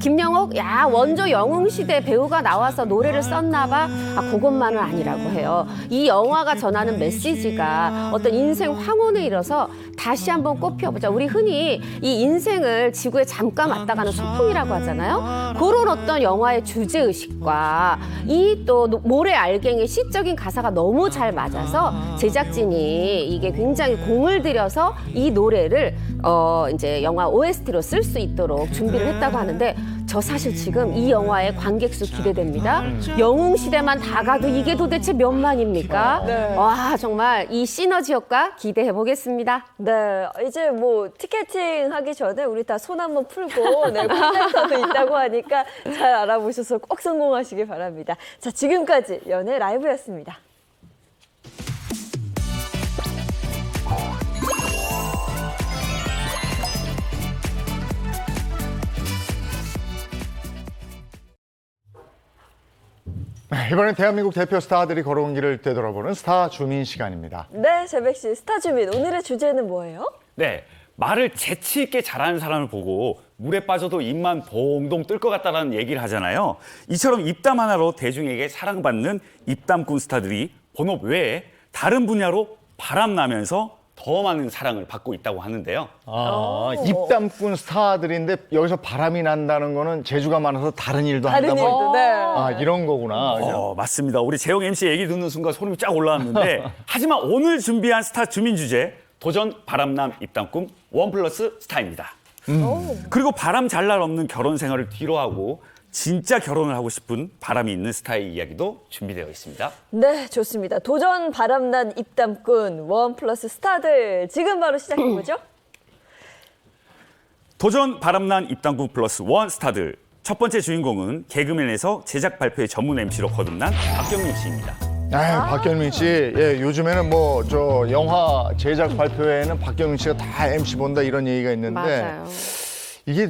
김영옥 야 원조 영웅 시대 배우가 나와서 노래를 썼나 봐. 그것만은 아니라고 해요. 이 영화가 전하는 메시지가 어떤 인생 황혼에 이뤄서 다시 한번 꽃 피워보자. 우리 흔히 이 인생을 지구에 잠깐 왔다가는 소풍이라고 하잖아요. 그런 어떤 영화의 주제의식과 이 또 모래알갱이 시적인 가사가 너무 잘 맞아서 제작진이 이게 굉장히 공을 들여서 이 노래를 이제 영화 OST로 쓸 수 있도록 준비를 했다고 하는데 저 사실 지금 이 영화의 관객 수 기대됩니다. 영웅 시대만 다 가도 이게 도대체 몇 만입니까? 네. 와 정말 이 시너지 효과 기대해 보겠습니다. 네, 이제 뭐 티켓팅 하기 전에 우리 다 손 한번 풀고 네, 콘센터도 있다고 하니까 잘 알아보셔서 꼭 성공하시길 바랍니다. 자, 지금까지 연예 라이브였습니다. 이번엔 대한민국 대표 스타들이 걸어온 길을 되돌아보는 스타 주민 시간입니다. 네, 재백 씨, 스타 주민 오늘의 주제는 뭐예요? 네, 말을 재치 있게 잘하는 사람을 보고 물에 빠져도 입만 봉동 뜰 것 같다는 얘기를 하잖아요. 이처럼 입담 하나로 대중에게 사랑받는 입담꾼 스타들이 본업 외에 다른 분야로 바람나면서 더 많은 사랑을 받고 있다고 하는데요. 입담꾼 스타들인데 여기서 바람이 난다는 거는 재주가 많아서 다른 일도 다른 한다. 일도, 네. 이런 거구나. 맞습니다. 우리 재영 MC 얘기 듣는 순간 소름이 쫙 올라왔는데 하지만 오늘 준비한 스타 주민 주제 도전 바람남 입담꾼 원 플러스 스타입니다. 그리고 바람 잘 날 없는 결혼 생활을 뒤로하고 진짜 결혼을 하고 싶은 바람이 있는 스타의 이야기도 준비되어 있습니다. 네, 좋습니다. 도전 바람난 입담꾼 원 플러스 스타들 지금 바로 시작해보죠. 도전 바람난 입담꾼 플러스 원 스타들 첫 번째 주인공은 개그맨에서 제작 발표의 전문 MC로 거듭난 박경림 씨입니다. 박경민 씨, 요즘에는 뭐 저 영화 제작 발표회에는 박경민 씨가 다 MC 본다 이런 얘기가 있는데 맞아요. 이게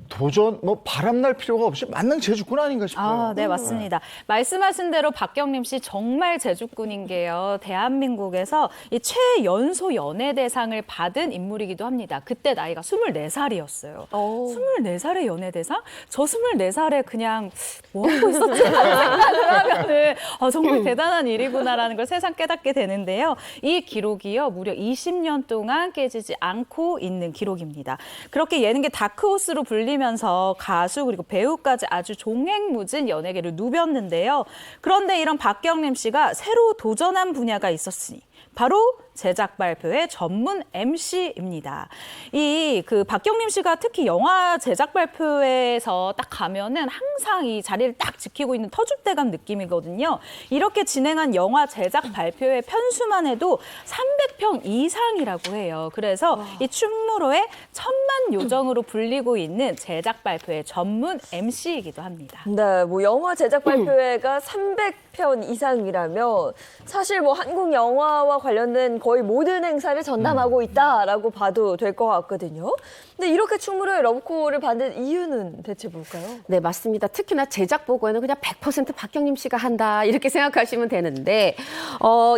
도전 바람날 필요가 없이 만능 제주꾼 아닌가 싶어요. 네, 맞습니다. 말씀하신 대로 박경림 씨 정말 제주꾼인 게요. 대한민국에서 이 최연소 연예대상을 받은 인물이기도 합니다. 그때 나이가 24살이었어요. 24살의 연예대상? 저 24살에 그냥 뭐 하고 있었지? 생각을 하면은 정말 대단한 일이구나라는 걸 새삼 깨닫게 되는데요. 이 기록이요, 무려 20년 동안 깨지지 않고 있는 기록입니다. 그렇게 예능계 다크호스로 불리면서 가수 그리고 배우까지 아주 종횡무진 연예계를 누볐는데요. 그런데 이런 박경림 씨가 새로 도전한 분야가 있었으니 바로 제작 발표의 전문 MC입니다. 그 박경림 씨가 특히 영화 제작 발표회에서 딱 가면은 항상 이 자리를 딱 지키고 있는 터줏대감 느낌이거든요. 이렇게 진행한 영화 제작 발표회 편수만 해도 300편 이상이라고 해요. 그래서 이 충무로의 천만 요정으로 불리고 있는 제작 발표회 전문 MC이기도 합니다. 네, 뭐 영화 제작 발표회가 300편 이상이라면 사실 뭐 한국 영화와 관련된 거의 모든 행사를 전담하고 있다라고 봐도 될 것 같거든요. 근데 이렇게 충무로의 러브콜을 받는 이유는 대체 뭘까요? 네, 맞습니다. 특히나 제작 보고에는 그냥 100% 박경림 씨가 한다 이렇게 생각하시면 되는데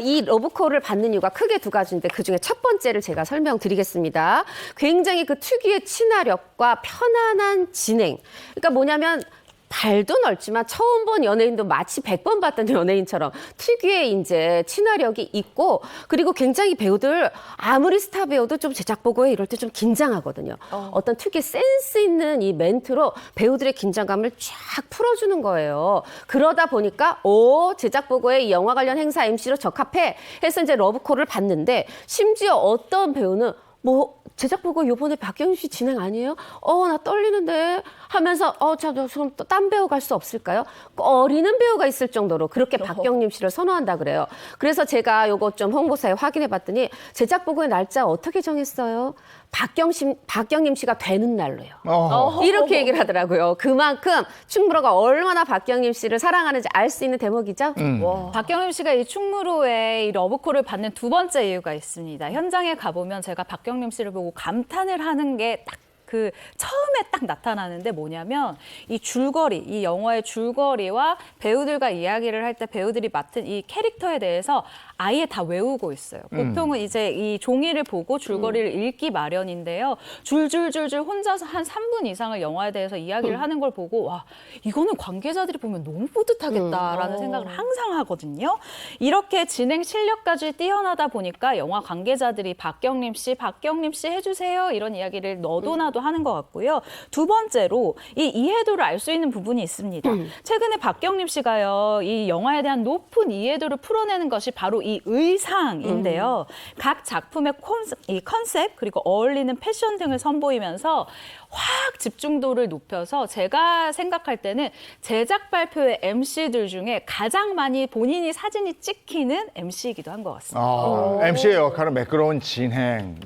이 러브콜을 받는 이유가 크게 두 가지인데 그중에 첫 번째를 제가 설명드리겠습니다. 굉장히 그 특유의 친화력과 편안한 진행. 그러니까 뭐냐면 발도 넓지만 처음 본 연예인도 마치 100번 봤던 연예인처럼 특유의 이제 친화력이 있고 그리고 굉장히 배우들 아무리 스타 배우도 좀 제작 보고에 이럴 때 좀 긴장하거든요. 어떤 특유의 센스 있는 이 멘트로 배우들의 긴장감을 쫙 풀어주는 거예요. 그러다 보니까 제작 보고에 이 영화 관련 행사 MC로 적합해 해서 이제 러브콜을 받는데 심지어 어떤 배우는 제작 보고 요번에 박경림 씨 진행 아니에요? 나 떨리는데 하면서 그럼 또 딴 배우 갈 수 없을까요? 어리는 배우가 있을 정도로 그렇게 박경림 씨를 선호한다 그래요. 그래서 제가 요거 좀 홍보사에 확인해 봤더니 제작 보고의 날짜 어떻게 정했어요? 박경림 씨가 되는 날로요. 이렇게 얘기를 하더라고요. 그만큼 충무로가 얼마나 박경림 씨를 사랑하는지 알 수 있는 대목이죠. 박경림 씨가 이 충무로에 이 러브콜을 받는 두 번째 이유가 있습니다. 현장에 가보면 제가 박경림 씨를 보고 감탄을 하는 게 딱 처음에 딱 나타나는데 뭐냐면 이 줄거리, 이 영화의 줄거리와 배우들과 이야기를 할 때 배우들이 맡은 이 캐릭터에 대해서 아예 다 외우고 있어요. 보통은 이제 이 종이를 보고 줄거리를 읽기 마련인데요. 줄줄줄줄 혼자서 한 3분 이상을 영화에 대해서 이야기를 하는 걸 보고 와, 이거는 관계자들이 보면 너무 뿌듯하겠다라는 생각을 항상 하거든요. 이렇게 진행 실력까지 뛰어나다 보니까 영화 관계자들이 박경림 씨 해주세요 이런 이야기를 너도 나도 하는 것 같고요. 두 번째로 이 이해도를 알 수 있는 부분이 있습니다. 최근에 박경림 씨가요, 이 영화에 대한 높은 이해도를 풀어내는 것이 바로 이 의상인데요. 각 작품의 컨셉 그리고 어울리는 패션 등을 선보이면서 확 집중도를 높여서 제가 생각할 때는 제작 발표의 MC들 중에 가장 많이 본인이 사진이 찍히는 MC이기도 한 것 같습니다. MC의 역할은 매끄러운 진행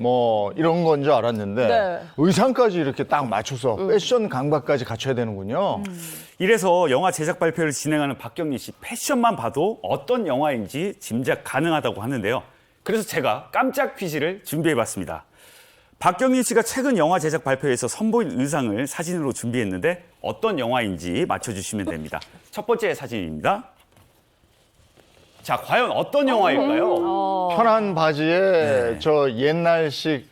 이런 건 줄 알았는데 네. 의상까지 이렇게 딱 맞춰서 패션 감각까지 갖춰야 되는군요. 이래서 영화 제작 발표를 진행하는 박경림 씨 패션만 봐도 어떤 영화인지 짐작 가능하다고 하는데요. 그래서 제가 깜짝 퀴즈를 준비해봤습니다. 박경림 씨가 최근 영화 제작 발표에서 선보인 의상을 사진으로 준비했는데 어떤 영화인지 맞춰주시면 됩니다. 첫 번째 사진입니다. 자, 과연 어떤 영화일까요? 편한 바지에 저 옛날식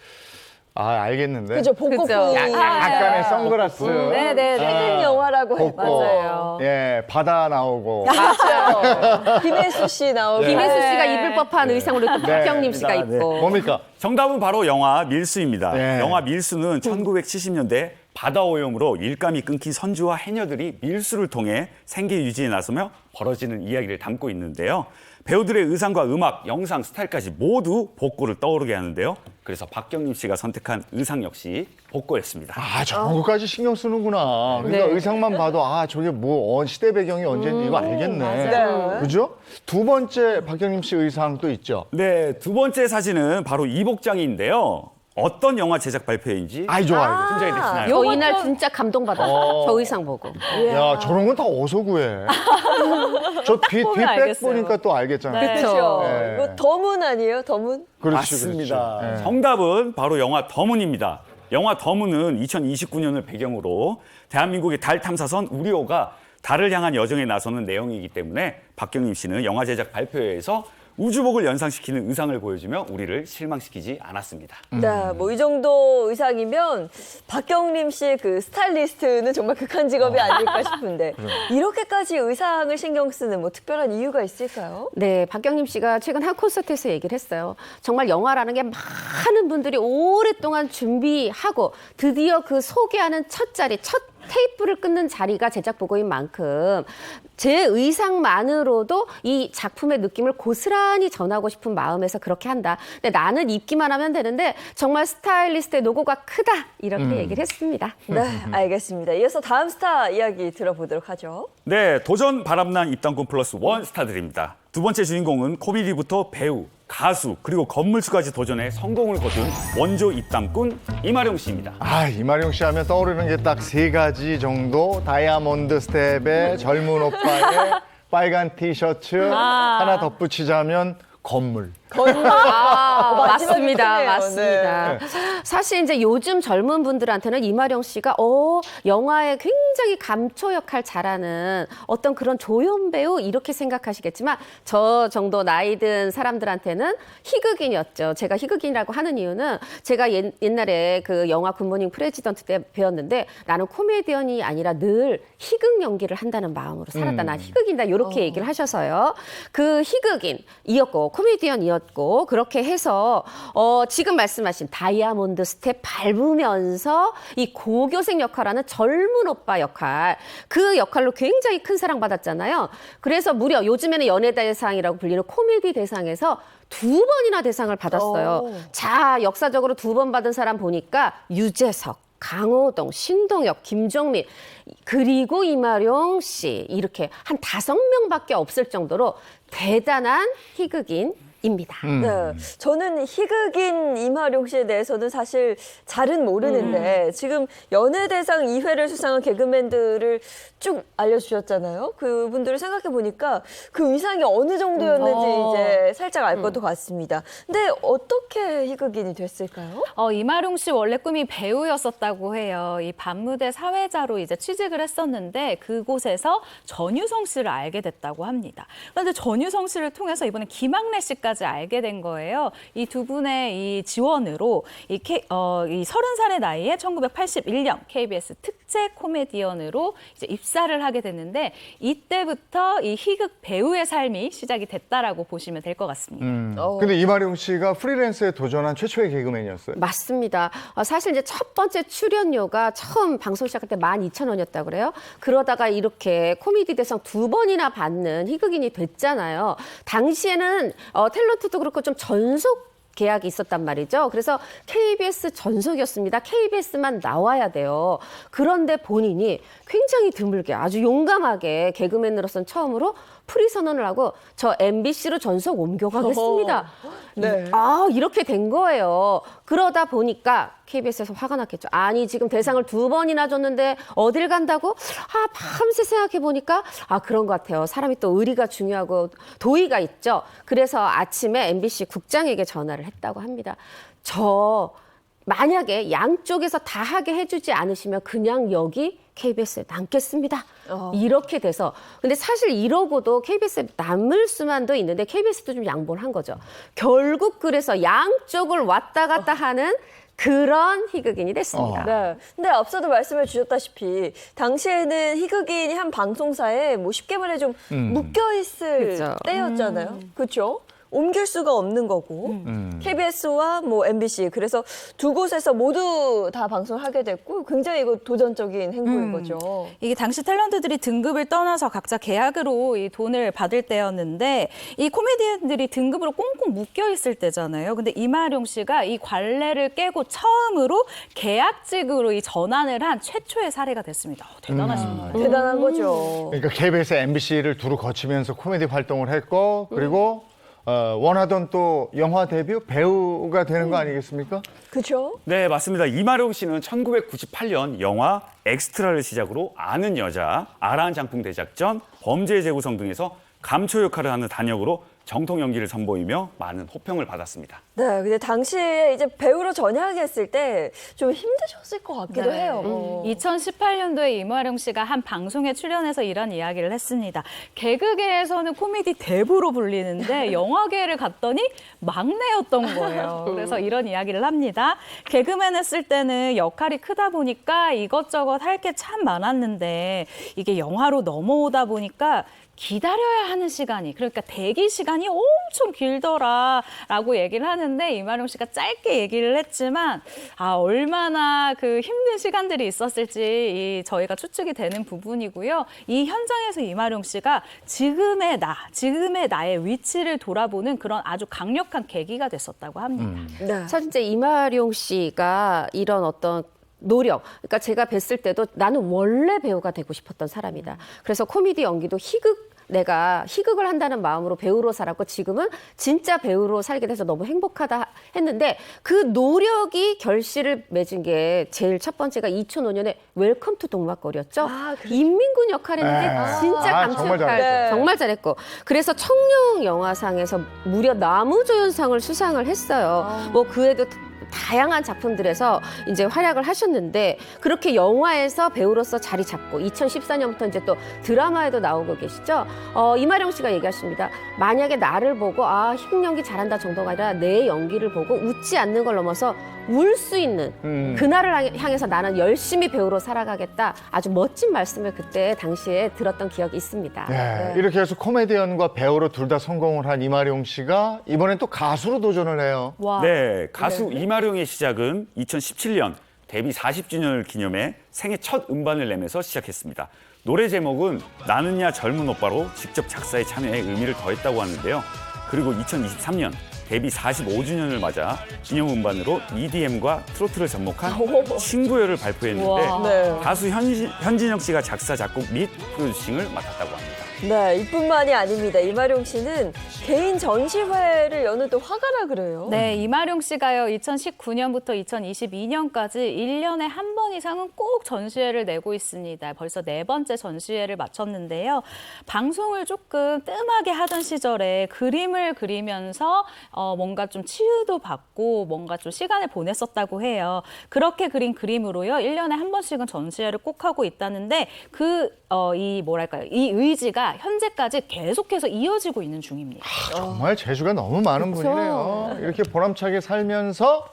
알겠는데. 그죠, 복고풍. 약간의 선글라스. 네네. 최근 영화라고 해요. 맞아요. 예, 바다 나오고. 맞죠. 김혜수 씨 나오고. 김혜수 씨가 입을 법한 의상으로 또 박경림 씨가 입고. 뭡니까? 정답은 바로 영화 밀수입니다. 네. 영화 밀수는 1970년대 바다 오염으로 일감이 끊긴 선주와 해녀들이 밀수를 통해 생계 유지에 나서며 벌어지는 이야기를 담고 있는데요. 배우들의 의상과 음악, 영상, 스타일까지 모두 복고를 떠오르게 하는데요. 그래서 박경림 씨가 선택한 의상 역시 복고였습니다. 저런 것까지 신경 쓰는구나. 그러니까 네. 의상만 봐도 저게 뭐 시대 배경이 언제인지 이거 알겠네. 맞아요. 그죠? 두 번째 박경림 씨 의상 또 있죠. 네, 두 번째 사진은 바로 이 복장인데요. 어떤 영화 제작 발표인지 좋아요. 짐작이 되시나요? 저 이날 진짜 감동받았어요. 저 의상 보고. 야, 저런 건 다 어디서 구해? 저 뒷백 알겠어요. 보니까 또 알겠잖아요. 네. 그렇죠. 네. 이거 더문 아니에요? 더문? 그렇지, 맞습니다. 그렇지. 네. 정답은 바로 영화 더문입니다. 영화 더문은 2029년을 배경으로 대한민국의 달 탐사선 우리호가 달을 향한 여정에 나서는 내용이기 때문에 박경림 씨는 영화 제작 발표회에서 우주복을 연상시키는 의상을 보여주며 우리를 실망시키지 않았습니다. 네, 뭐 이 정도 의상이면 박경림 씨의 그 스타일리스트는 정말 극한 직업이 아닐까 싶은데 이렇게까지 의상을 신경 쓰는 뭐 특별한 이유가 있을까요? 네, 박경림 씨가 최근 한 콘서트에서 얘기를 했어요. 정말 영화라는 게 많은 분들이 오랫동안 준비하고 드디어 그 소개하는 첫 자리, 첫 테이프를 끊는 자리가 제작 보고인 만큼 제 의상만으로도 이 작품의 느낌을 고스란히 전하고 싶은 마음에서 그렇게 한다. 근데 나는 입기만 하면 되는데 정말 스타일리스트의 노고가 크다. 이렇게 얘기를 했습니다. 네, 알겠습니다. 이어서 다음 스타 이야기 들어보도록 하죠. 네, 도전 바람난 입당권 플러스 원 스타들입니다. 두 번째 주인공은 코미디부터 배우, 가수, 그리고 건물주까지 도전해 성공을 거둔 원조 입당꾼 이마룡 씨입니다. 이마룡 씨 하면 떠오르는 게 딱 세 가지 정도. 다이아몬드 스텝에 젊은 오빠의 빨간 티셔츠 하나 덧붙이자면 건물. 맞습니다. 크네요. 맞습니다. 사실 이제 요즘 젊은 분들한테는 이마령 씨가 영화에 굉장히 감초 역할 잘하는 어떤 그런 조연 배우 이렇게 생각하시겠지만 저 정도 나이 든 사람들한테는 희극인이었죠. 제가 희극인이라고 하는 이유는 제가 옛날에 그 영화 굿모닝 프레지던트 때 배웠는데 나는 코미디언이 아니라 늘 희극 연기를 한다는 마음으로 살았다. 난 희극인이다. 이렇게 얘기를 하셔서요. 그 희극인이었고 코미디언이었고 그렇게 해서 지금 말씀하신 다이아몬드 스텝 밟으면서 이 고교생 역할하는 젊은 오빠 역할 그 역할로 굉장히 큰 사랑받았잖아요. 그래서 무려 요즘에는 연예대상이라고 불리는 코미디 대상에서 2번이나 대상을 받았어요. 자, 역사적으로 2번 받은 사람 보니까 유재석, 강호동, 신동엽, 김종민 그리고 이마룡 씨 이렇게 한 5명밖에 없을 정도로 대단한 희극인입니다. 네, 저는 희극인 이마룡 씨에 대해서는 사실 잘은 모르는데 지금 연예대상 2회를 수상한 개그맨들을 쭉 알려주셨잖아요. 그분들을 생각해 보니까 그 의상이 어느 정도였는지 이제 살짝 알 것도 같습니다. 근데 어떻게 희극인이 됐을까요? 이마룡 씨 원래 꿈이 배우였었다고 해요. 이 밤무대 사회자로 이제 취직을 했었는데 그곳에서 전유성 씨를 알게 됐다고 합니다. 그런데 전유성 씨를 통해서 이번에 김학래 씨까지 알게 된 거예요. 이 두 분의 이 지원으로 이 30살의 나이에 1981년 KBS 특제 코미디언으로 이제 입사를 하게 됐는데 이때부터 이 희극 배우의 삶이 시작이 됐다라고 보시면 될 것 같습니다. 근데 이마룡 씨가 프리랜서에 도전한 최초의 개그맨이었어요. 맞습니다. 사실 이제 첫 번째 출연료가 처음 방송 시작할 때 12,000원이었다고 그래요. 그러다가 이렇게 코미디 대상 2번이나 받는 희극인이 됐잖아요. 당시에는 탤런트도 그렇고 좀 전속 계약이 있었단 말이죠. 그래서 KBS 전속이었습니다. KBS만 나와야 돼요. 그런데 본인이 굉장히 드물게 아주 용감하게 개그맨으로서는 처음으로 프리 선언을 하고 저 MBC로 전속 옮겨가겠습니다. 네. 이렇게 된 거예요. 그러다 보니까 KBS에서 화가 났겠죠. 아니 지금 대상을 2번이나 줬는데 어딜 간다고? 밤새 생각해 보니까 그런 것 같아요. 사람이 또 의리가 중요하고 도의가 있죠. 그래서 아침에 MBC 국장에게 전화를 했다고 합니다. 만약에 양쪽에서 다 하게 해주지 않으시면 그냥 여기 KBS에 남겠습니다. 이렇게 돼서 근데 사실 이러고도 KBS에 남을 수만도 있는데 KBS도 좀 양보를 한 거죠. 결국 그래서 양쪽을 왔다 갔다 하는 그런 희극인이 됐습니다. 네. 근데 앞서도 말씀해 주셨다시피 당시에는 희극인이 한 방송사에 뭐 쉽게 말해 좀 묶여 있을 그렇죠. 때였잖아요. 그렇죠? 옮길 수가 없는 거고 KBS와 뭐 MBC 그래서 두 곳에서 모두 다 방송을 하게 됐고 굉장히 이거 도전적인 행보인 거죠. 이게 당시 탤런트들이 등급을 떠나서 각자 계약으로 이 돈을 받을 때였는데 이 코미디언들이 등급으로 꽁꽁 묶여 있을 때잖아요. 근데 이마룡 씨가 이 관례를 깨고 처음으로 계약직으로 이 전환을 한 최초의 사례가 됐습니다. 대단하십니다. 대단한 거죠. 그러니까 KBS, MBC를 두루 거치면서 코미디 활동을 했고 그리고 원하던 또 영화 데뷔 배우가 되는 거 아니겠습니까? 그렇죠? 네, 맞습니다. 이마룡 씨는 1998년 영화 엑스트라를 시작으로 아는 여자, 아라한 장풍 대작전, 범죄의 재구성 등에서 감초 역할을 하는 단역으로 정통 연기를 선보이며 많은 호평을 받았습니다. 네, 근데 당시에 이제 배우로 전향했을 때 좀 힘드셨을 것 같기도 네. 해요. 2018년도에 이마룡 씨가 한 방송에 출연해서 이런 이야기를 했습니다. 개그계에서는 코미디 대부로 불리는데 영화계를 갔더니 막내였던 거예요. 그래서 이런 이야기를 합니다. 개그맨 했을 때는 역할이 크다 보니까 이것저것 할 게 참 많았는데 이게 영화로 넘어오다 보니까 기다려야 하는 시간이 그러니까 대기 시간이 엄청 길더라라고 얘기를 하는데 이마룡 씨가 짧게 얘기를 했지만 얼마나 그 힘든 시간들이 있었을지 저희가 추측이 되는 부분이고요. 이 현장에서 이마룡 씨가 지금의 나의 위치를 돌아보는 그런 아주 강력한 계기가 됐었다고 합니다. 네. 사실 이제 이마룡 씨가 이런 어떤 노력. 그러니까 제가 뵀을 때도 나는 원래 배우가 되고 싶었던 사람이다. 그래서 코미디 연기도 내가 희극을 한다는 마음으로 배우로 살았고 지금은 진짜 배우로 살게 돼서 너무 행복하다 했는데 그 노력이 결실을 맺은 게 제일 첫 번째가 2005년에 웰컴 투 동막거리였죠. 인민군 역할했는데 진짜 감초 정말 역할 잘했어요. 정말 잘했고 그래서 청룡 영화상에서 무려 나무조연상을 수상을 했어요. 뭐 그 외에도 다양한 작품들에서 이제 활약을 하셨는데 그렇게 영화에서 배우로서 자리 잡고 2014년부터 이제 또 드라마에도 나오고 계시죠. 이마룡 씨가 얘기하십니다. 만약에 나를 보고 희극 연기 잘한다 정도가 아니라 내 연기를 보고 웃지 않는 걸 넘어서 울 수 있는 그날을 향해서 나는 열심히 배우로 살아가겠다. 아주 멋진 말씀을 그때 당시에 들었던 기억이 있습니다. 네. 이렇게 해서 코미디언과 배우로 둘 다 성공을 한 이마룡 씨가 이번엔 또 가수로 도전을 해요. 네, 가수 이마룡의 시작은 2017년 데뷔 40주년을 기념해 생애 첫 음반을 내면서 시작했습니다. 노래 제목은 나는야 젊은 오빠로 직접 작사에 참여해 의미를 더했다고 하는데요. 그리고 2023년 데뷔 45주년을 맞아 기념 음반으로 EDM과 트로트를 접목한 친구여를 발표했는데 가수 현진영 씨가 작사, 작곡 및 프로듀싱을 맡았다고 합니다. 네, 이뿐만이 아닙니다. 이마룡 씨는 개인 전시회를 여는 또 화가라 그래요. 네, 이마룡 씨가요. 2019년부터 2022년까지 1년에 한 번 이상은 꼭 전시회를 내고 있습니다. 벌써 4번째 전시회를 마쳤는데요. 방송을 조금 뜸하게 하던 시절에 그림을 그리면서 뭔가 좀 치유도 받고 뭔가 좀 시간을 보냈었다고 해요. 그렇게 그린 그림으로요. 1년에 한 번씩은 전시회를 꼭 하고 있다는데 이 의지가 현재까지 계속해서 이어지고 있는 중입니다. 정말 재주가 너무 많은 분이네요. 이렇게 보람차게 살면서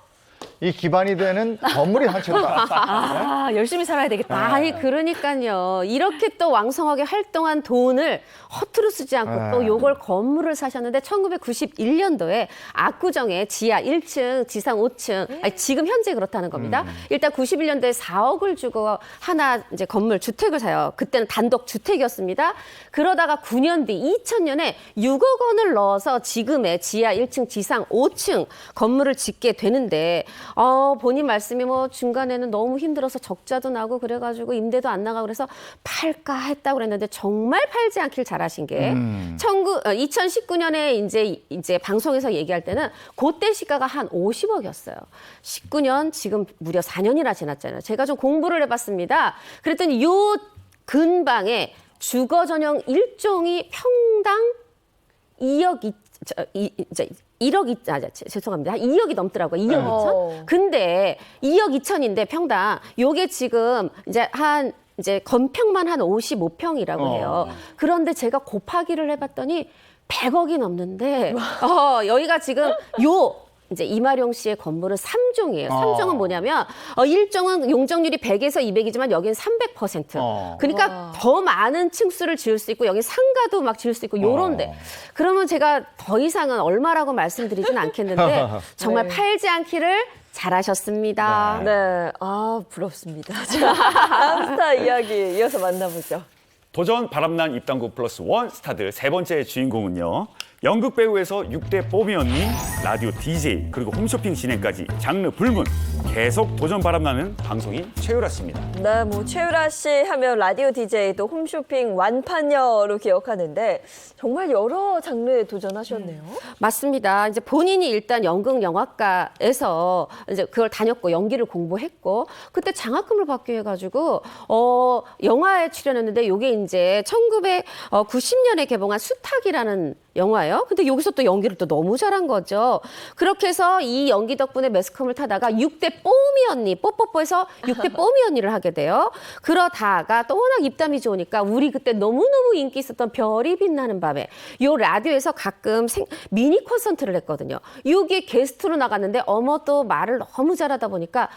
이 기반이 되는 건물이 한 채다. 열심히 살아야 되겠다. 아이, 그러니까요. 이렇게 또 왕성하게 활동한 돈을 허투루 쓰지 않고 또 요걸 건물을 사셨는데 1991년도에 압구정에 지하 1층, 지상 5층, 아니, 지금 현재 그렇다는 겁니다. 일단 91년도에 4억을 주고 하나 이제 건물 주택을 사요. 그때는 단독 주택이었습니다. 그러다가 9년 뒤 2000년에 6억 원을 넣어서 지금의 지하 1층, 지상 5층 건물을 짓게 되는데 본인 말씀이 뭐 중간에는 너무 힘들어서 적자도 나고 그래가지고 임대도 안 나가고 그래서 팔까 했다고 그랬는데 정말 팔지 않길 잘하신 게 2019년에 이제 방송에서 얘기할 때는 그때 시가가 한 50억이었어요. 19년 지금 무려 4년이나 지났잖아요. 제가 좀 공부를 해봤습니다. 그랬더니 요 근방에 주거 전용 1종이 평당 2억 2억이 넘더라고요. 2억 2천. 근데 2억 2천인데 평당 요게 지금 이제 한 이제 건평만 한 55평이라고 해요. 그런데 제가 곱하기를 해봤더니 100억이 넘는데 여기가 지금 이제 이마룡 씨의 건물은 3종이에요. 3종은 뭐냐면 1종은 용적률이 100에서 200이지만 여기는 300%. 그러니까 더 많은 층수를 지을 수 있고 여기 상가도 막 지을 수 있고 요런데. 그러면 제가 더 이상은 얼마라고 말씀드리진 않겠는데 정말 팔지 않기를 잘하셨습니다. 네, 아 부럽습니다. 자, 다음 스타 이야기 이어서 만나보죠. 도전 바람난 입당구 플러스 원 스타들 세 번째 주인공은요. 연극 배우에서 6대 뽀미 언니, 라디오 DJ, 그리고 홈쇼핑 진행까지 장르 불문 계속 도전 바람나는 방송인 최유라 씨입니다. 네, 뭐 최유라 씨 하면 라디오 DJ도 홈쇼핑 완판녀로 기억하는데 정말 여러 장르에 도전하셨네요. 맞습니다. 이제 본인이 일단 연극 영화과에서 이제 그걸 다녔고 연기를 공부했고 그때 장학금을 받게 해가지고 영화에 출연했는데 이게 이제 1990년에 개봉한 수탉이라는 영화예요. 근데 여기서 또 연기를 또 너무 잘한 거죠. 그렇게 해서 이 연기 덕분에 매스컴을 타다가 6대 뽀미 언니, 뽀뽀뽀에서 6대 뽀미 언니를 하게 돼요. 그러다가 또 워낙 입담이 좋으니까 우리 그때 너무너무 인기 있었던 별이 빛나는 밤에 요 라디오에서 가끔 미니 콘서트를 했거든요. 여기에 게스트로 나갔는데 또 말을 너무 잘하다 보니까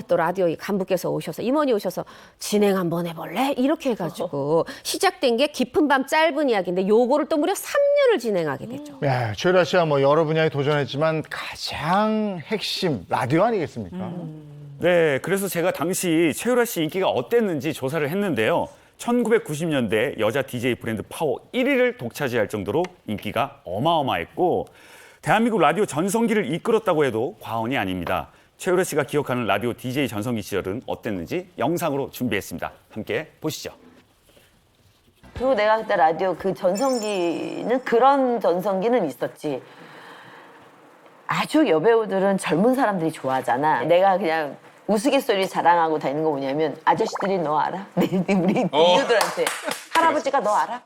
또 라디오 간부께서 오셔서 임원이 오셔서 진행 한번 해볼래? 이렇게 해가지고 시작된 게 깊은 밤 짧은 이야기인데 요거를 또 무려 3년을 진행하게 되죠. 네, 최유라 씨가 뭐 여러 분야에 도전했지만 가장 핵심 라디오 아니겠습니까? 네, 그래서 제가 당시 최유라 씨 인기가 어땠는지 조사를 했는데요. 1990년대 여자 DJ 브랜드 파워 1위를 독차지할 정도로 인기가 어마어마했고 대한민국 라디오 전성기를 이끌었다고 해도 과언이 아닙니다. 최유라 씨가 기억하는 라디오 DJ 전성기 시절은 어땠는지 영상으로 준비했습니다. 함께 보시죠. 그리고 내가 그때 라디오 그 전성기는 그런 전성기는 있었지. 아주 여배우들은 젊은 사람들이 좋아하잖아. 내가 그냥 우스갯소리 자랑하고 다니는 거 뭐냐면 아저씨들이 너 알아? 우리 이누들한테 할아버지가 너 알아?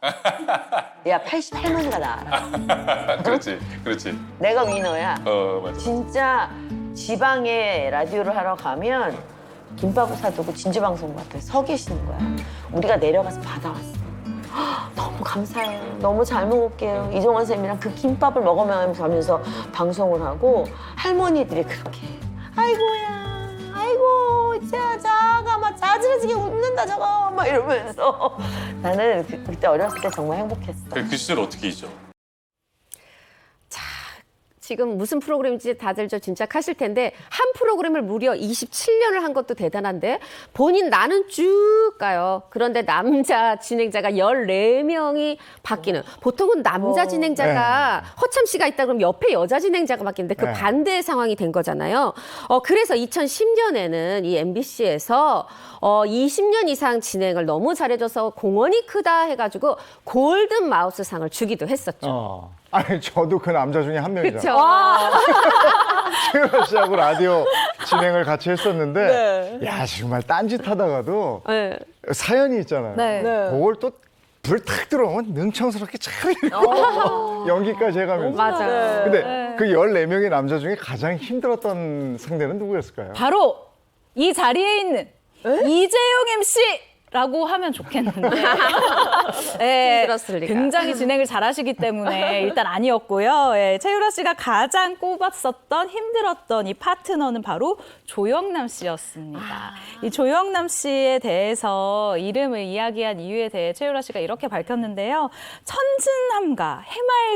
야 80 할머니가 나 알아. 그렇지, 그렇지. 내가 위너야. 맞아. 진짜 지방에 라디오를 하러 가면 김밥을 사두고 진주방송 같아 서 계시는 거야. 우리가 내려가서 받아왔어. 너무 감사해요. 너무 잘 먹을게요. 이종환 쌤이랑 그 김밥을 먹으면서 방송을 하고 할머니들이 그렇게 아이고야, 아이고 자가 막 자지러지게 웃는다 저거 막 이러면서 나는 그때 어렸을 때 정말 행복했어. 그 시절 어떻게 잊어? 지금 무슨 프로그램인지 다들 저 짐작하실 텐데 한 프로그램을 무려 27년을 한 것도 대단한데 본인 나는 쭉 가요. 그런데 남자 진행자가 14명이 바뀌는. 보통은 남자 진행자가 허참 씨가 있다 그러면 옆에 여자 진행자가 바뀌는데 그 반대의 상황이 된 거잖아요. 그래서 2010년에는 이 MBC에서 20년 이상 진행을 너무 잘해줘서 공헌이 크다 해가지고 골든 마우스 상을 주기도 했었죠. 아니 저도 그 남자 중에 한 명이죠. 그렇죠. 최유라 씨하고 라디오 진행을 같이 했었는데 야 정말 딴짓하다가도 사연이 있잖아요. 그걸 또 불 탁 들어오면 능청스럽게 잘 읽고 연기까지 해가면서. 맞아요. 근데 그 14명의 남자 중에 가장 힘들었던 상대는 누구였을까요? 바로 이 자리에 있는 이재용 MC라고 하면 좋겠는데. 네, 힘들었을 리가. 굉장히 진행을 잘하시기 때문에 일단 아니었고요. 최유라 씨가 가장 꼽았었던 힘들었던 이 파트너는 바로 조영남 씨였습니다. 이 조영남 씨에 대해서 이름을 이야기한 이유에 대해 최유라 씨가 이렇게 밝혔는데요. 천진함과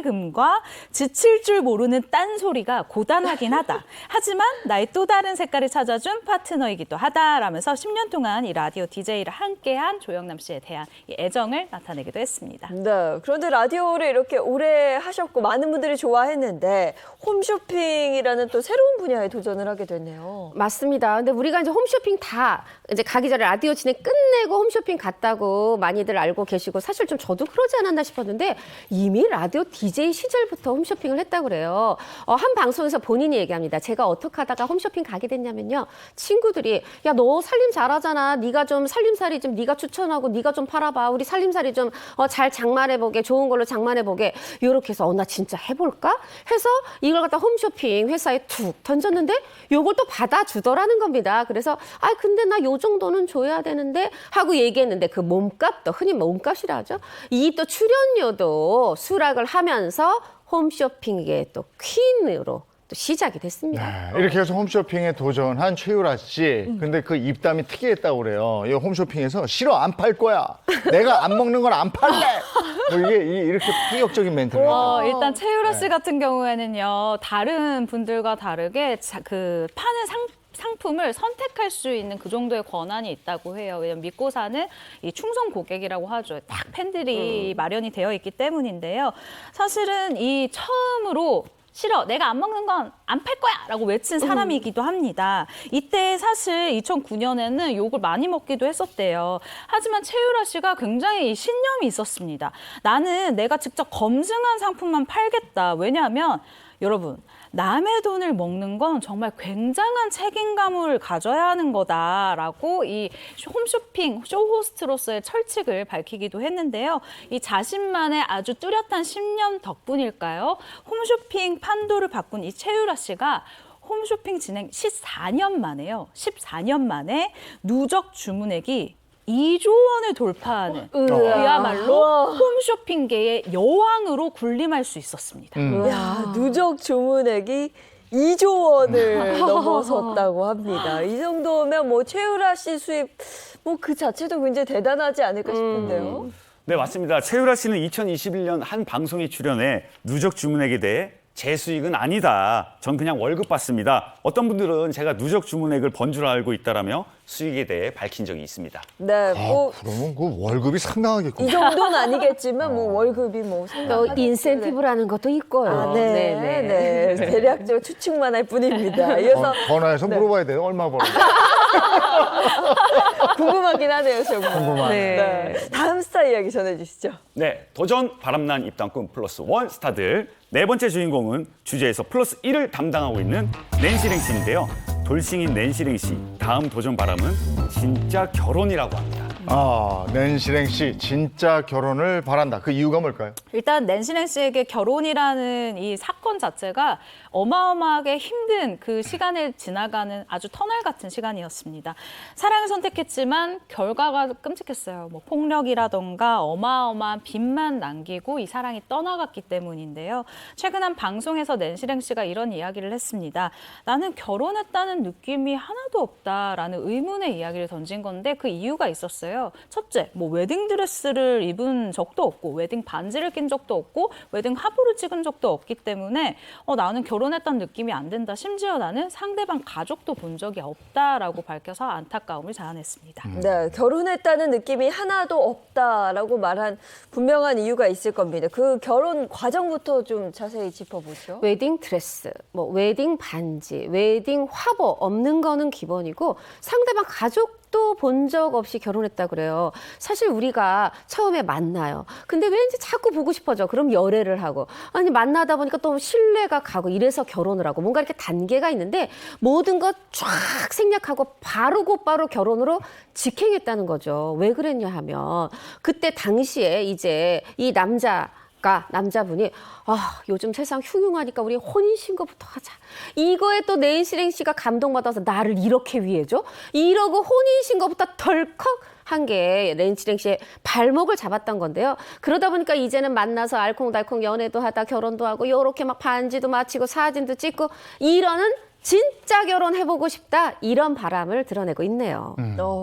해맑음과 지칠 줄 모르는 딴소리가 고단하긴 하다. 하지만 나의 또 다른 색깔을 찾아준 파트너이기도 하다라면서 10년 동안 이 라디오 DJ를 함께한 조영남 씨에 대한 이 애정을 나타내기도 했습니다. 네, 그런데 라디오를 이렇게 오래 하셨고 많은 분들이 좋아했는데 홈쇼핑이라는 또 새로운 분야에 도전을 하게 됐네요. 맞습니다. 근데 우리가 이제 홈쇼핑 다 이제 가기 전에 라디오 진행 끝내고 홈쇼핑 갔다고 많이들 알고 계시고 사실 좀 저도 그러지 않았나 싶었는데 이미 라디오 DJ 시절부터 홈쇼핑을 했다고 그래요. 한 방송에서 본인이 얘기합니다. 제가 어떻게 하다가 홈쇼핑 가게 됐냐면요. 친구들이 야, 너 살림 잘하잖아. 네가 좀 살림살이 좀 네가 추천하고 네가 좀 팔아봐. 우리 살림살이 좀 잘 장만해보게. 좋은 걸로 장만해보게. 요렇게 해서 나 진짜 해볼까? 해서 이걸 갖다 홈쇼핑 회사에 툭 던졌는데 요걸 또 받아주더라는 겁니다. 그래서 근데 나 요 정도는 줘야 되는데 하고 얘기했는데 그 몸값도 흔히 몸값이라 하죠. 이 또 출연료도 수락을 하면서 홈쇼핑의 또 퀸으로 또 시작이 됐습니다. 네, 이렇게 해서 홈쇼핑에 도전한 최유라 씨. 근데 그 입담이 특이했다고 그래요. 이 홈쇼핑에서 싫어, 안 팔 거야. 내가 안 먹는 건 안 팔래. 뭐 이게 이렇게 폭력적인 멘트를 했다고. 일단 최유라 씨 같은 경우에는요, 다른 분들과 다르게 그 파는 상품을 선택할 수 있는 그 정도의 권한이 있다고 해요. 왜냐면 믿고 사는 이 충성 고객이라고 하죠. 딱 팬들이 마련이 되어 있기 때문인데요. 사실은 이 처음으로 싫어, 내가 안 먹는 건 안 팔 거야! 라고 외친 사람이기도 합니다. 이때 사실 2009년에는 욕을 많이 먹기도 했었대요. 하지만 최유라 씨가 굉장히 신념이 있었습니다. 나는 내가 직접 검증한 상품만 팔겠다. 왜냐하면 여러분, 남의 돈을 먹는 건 정말 굉장한 책임감을 가져야 하는 거다라고 이 홈쇼핑 쇼호스트로서의 철칙을 밝히기도 했는데요. 이 자신만의 아주 뚜렷한 신념 덕분일까요? 홈쇼핑 판도를 바꾼 이 최유라 씨가 홈쇼핑 진행 14년 만에 누적 주문액이 2조 원을 돌파하는 그야말로 홈쇼핑계의 여왕으로 군림할 수 있었습니다. 야, 누적 주문액이 2조 원을 넘어섰다고 합니다. 이 정도면 뭐 최유라 씨 수입 뭐 그 자체도 굉장히 대단하지 않을까 싶은데요. 네, 맞습니다. 최유라 씨는 2021년 한 방송에 출연해 누적 주문액에 대해 제 수익은 아니다. 전 그냥 월급 받습니다. 어떤 분들은 제가 누적 주문액을 번주로 알고 있다라며 수익에 대해 밝힌 적이 있습니다. 네, 뭐 그러면 그 월급이 상당하겠군요. 이 정도는 아니겠지만 뭐 월급이 뭐 상당하겠죠. 인센티브라는 것도 있고요. 네. 대략적으로 추측만 할 뿐입니다. 이어서 전화해서 물어봐야 돼요. 얼마 벌었는지. 궁금하긴 하네요, 정말. 궁금하네요. 네. 다음 스타 이야기 전해주시죠. 네, 도전 바람난 입당꾼 플러스 원 스타들. 네 번째 주인공은 주제에서 플러스 1을 담당하고 있는 낸시랭 씨인데요. 돌싱인 낸시랭 씨, 다음 도전 바람은 진짜 결혼이라고 합니다. 낸시랭 씨 진짜 결혼을 바란다. 그 이유가 뭘까요? 일단 낸시랭 씨에게 결혼이라는 이 사건 자체가 어마어마하게 힘든 그 시간을 지나가는 아주 터널 같은 시간이었습니다. 사랑을 선택했지만 결과가 끔찍했어요. 뭐 폭력이라던가 어마어마한 빚만 남기고 이 사랑이 떠나갔기 때문인데요. 최근 한 방송에서 낸시랭 씨가 이런 이야기를 했습니다. 나는 결혼했다는 느낌이 하나도 없다라는 의문의 이야기를 던진 건데 그 이유가 있었어요. 첫째, 뭐 웨딩드레스를 입은 적도 없고 웨딩 반지를 낀 적도 없고 웨딩 화보를 찍은 적도 없기 때문에 나는 결혼했다는 느낌이 안 든다. 심지어 나는 상대방 가족도 본 적이 없다라고 밝혀서 안타까움을 자아냈습니다. 네, 결혼했다는 느낌이 하나도 없다라고 말한 분명한 이유가 있을 겁니다. 그 결혼 과정부터 좀 자세히 짚어보죠. 웨딩 드레스, 뭐 웨딩 반지, 웨딩 화보 없는 거는 기본이고 상대방 가족도 본 적 없이 결혼했다 그래요. 사실 우리가 처음에 만나요. 근데 왠지 자꾸 보고 싶어져. 그럼 열애를 하고 아니 만나다 보니까 또 신뢰가 가고 이래서 결혼을 하고 뭔가 이렇게 단계가 있는데 모든 것 쫙 생략하고 바로 곧바로 결혼으로 직행했다는 거죠. 왜 그랬냐 하면 그때 당시에 이제 이 남자분이 요즘 세상 흉흉하니까 우리 혼인신고부터 하자. 이거에 또 낸시랭 씨가 감동받아서 나를 이렇게 위해줘? 이러고 혼인신고부터 덜컥 한 게 낸시랭 씨의 발목을 잡았던 건데요. 그러다 보니까 이제는 만나서 알콩달콩 연애도 하다 결혼도 하고 이렇게 막 반지도 마치고 사진도 찍고 이러는 진짜 결혼해보고 싶다 이런 바람을 드러내고 있네요.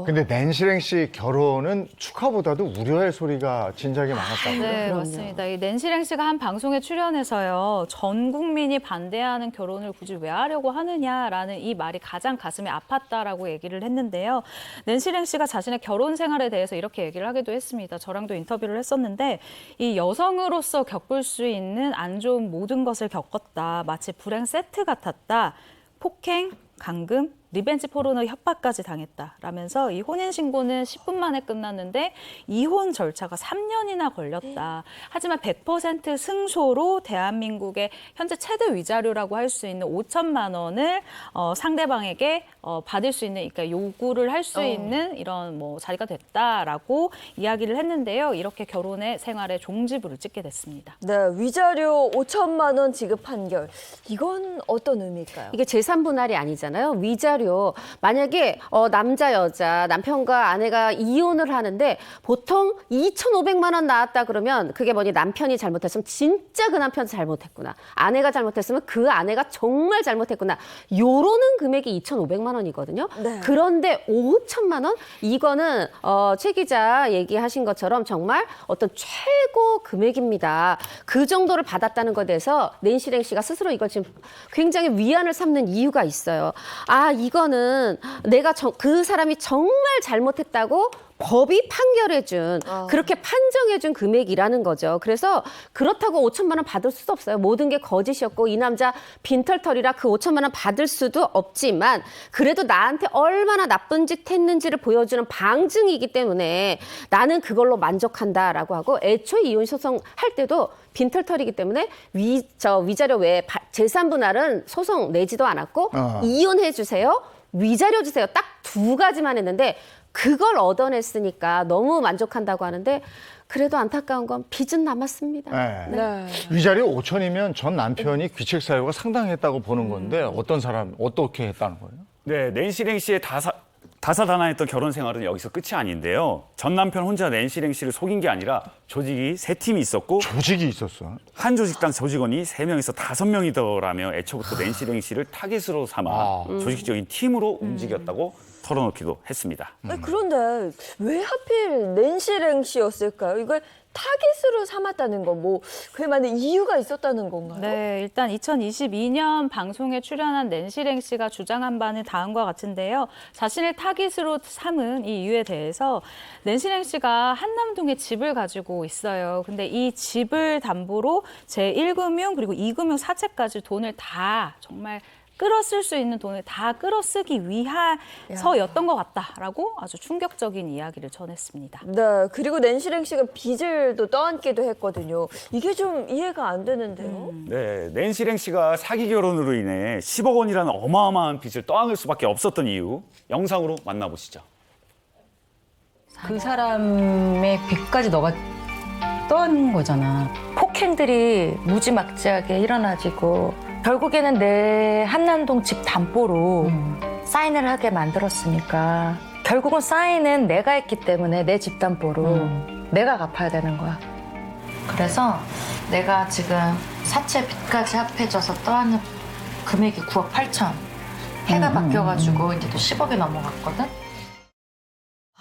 근데 낸시랭 씨 결혼은 축하보다도 우려의 소리가 진작에 많았다고요? 네, 맞습니다. 이 낸시랭 씨가 한 방송에 출연해서요. 전 국민이 반대하는 결혼을 굳이 왜 하려고 하느냐라는 이 말이 가장 가슴에 아팠다라고 얘기를 했는데요. 낸시랭 씨가 자신의 결혼 생활에 대해서 이렇게 얘기를 하기도 했습니다. 저랑도 인터뷰를 했었는데 이 여성으로서 겪을 수 있는 안 좋은 모든 것을 겪었다. 마치 불행 세트 같았다. 폭행, 감금, 리벤지 포르노 협박까지 당했다라면서 이 혼인 신고는 10분 만에 끝났는데 이혼 절차가 3년이나 걸렸다. 하지만 100% 승소로 대한민국의 현재 최대 위자료라고 할 수 있는 5천만 원을 상대방에게 받을 수 있는, 그러니까 요구를 할 수 있는 이런 뭐 자리가 됐다라고 이야기를 했는데요. 이렇게 결혼의 생활에 종지부를 찍게 됐습니다. 네, 위자료 5천만 원 지급 판결. 이건 어떤 의미일까요? 이게 재산분할이 아니잖아요. 위자료. 만약에 남자, 여자, 남편과 아내가 이혼을 하는데 보통 2,500만 원 나왔다 그러면 그게 뭐니 남편이 잘못했으면 진짜 그 남편이 잘못했구나. 아내가 잘못했으면 그 아내가 정말 잘못했구나. 요러는 금액이 2,500만 원이거든요. 네. 그런데 5천만 원? 이거는 최 기자 얘기하신 것처럼 정말 어떤 최고 금액입니다. 그 정도를 받았다는 것에 대해서 낸시 씨가 스스로 이걸 지금 굉장히 위안을 삼는 이유가 있어요. 아, 이거는 내가 그 사람이 정말 잘못했다고 법이 판결해준, 그렇게 판정해준 금액이라는 거죠. 그래서 그렇다고 5천만 원 받을 수도 없어요. 모든 게 거짓이었고 이 남자 빈털털이라 그 5천만 원 받을 수도 없지만 그래도 나한테 얼마나 나쁜 짓 했는지를 보여주는 방증이기 때문에 나는 그걸로 만족한다라고 하고 애초에 이혼 소송 할 때도 빈털털이기 때문에 위자료 외에 재산 분할은 소송 내지도 않았고 이혼해 주세요, 위자료 주세요. 딱 두 가지만 했는데 그걸 얻어냈으니까 너무 만족한다고 하는데 그래도 안타까운 건 빚은 남았습니다. 네. 네. 위자료 5천이면 전 남편이 귀책 사유가 상당했다고 보는 건데 어떤 사람 어떻게 했다는 거예요? 네, 낸시 씨의 다사다난했던 결혼 생활은 여기서 끝이 아닌데요. 전 남편 혼자 낸시 씨를 속인 게 아니라 조직이 3팀이 있었고 조직이 있었어. 한 조직당 조직원이 3명에서 5명이더라며 애초부터 낸시 씨를 타깃으로 삼아 조직적인 팀으로 움직였다고 털어놓기도 했습니다. 아니, 그런데 왜 하필 낸시 씨였을까요? 이걸 타깃으로 삼았다는 건 뭐 그에 맞는 이유가 있었다는 건가요? 네, 일단 2022년 방송에 출연한 낸시 씨가 주장한 바는 다음과 같은데요. 자신을 타깃으로 삼은 이 이유에 대해서 낸시 씨가 한남동에 집을 가지고 있어요. 근데 이 집을 담보로 제1금융 그리고 2금융 사채까지 돈을 다 정말 끌어쓸 수 있는 돈을 다 끌어쓰기 위해서였던 것 같다라고 아주 충격적인 이야기를 전했습니다. 네, 그리고 낸시 씨가 빚을 또 떠안기도 했거든요. 이게 좀 이해가 안 되는데요. 네, 낸시 씨가 사기 결혼으로 인해 10억 원이라는 어마어마한 빚을 떠안을 수밖에 없었던 이유 영상으로 만나보시죠. 그 사람의 빚까지 너가 떠안은 거잖아. 폭행들이 무지막지하게 일어나지고 결국에는 내 한남동 집 담보로 사인을 하게 만들었으니까 결국은 사인은 내가 했기 때문에 내 집 담보로 내가 갚아야 되는 거야. 그래서 내가 지금 사채 빚까지 합해져서 떠안은 금액이 9억 8천. 해가 바뀌어가지고 이제 또 10억이 넘어갔거든.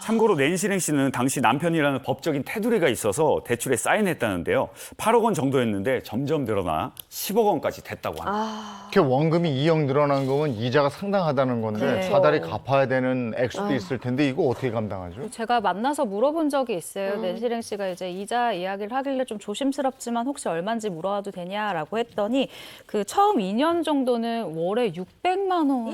참고로 낸시 씨는 당시 남편이라는 법적인 테두리가 있어서 대출에 사인했다는데요. 8억 원 정도였는데 점점 늘어나 10억 원까지 됐다고 합니다. 그 원금이 2억 늘어난 거면 이자가 상당하다는 건데 그렇죠. 다달이 갚아야 되는 액수도 있을 텐데 이거 어떻게 감당하죠? 제가 만나서 물어본 적이 있어요. 낸시 씨가 이제 이자 이야기를 하길래 좀 조심스럽지만 혹시 얼마인지 물어봐도 되냐라고 했더니 그 처음 2년 정도는 월에 600만 원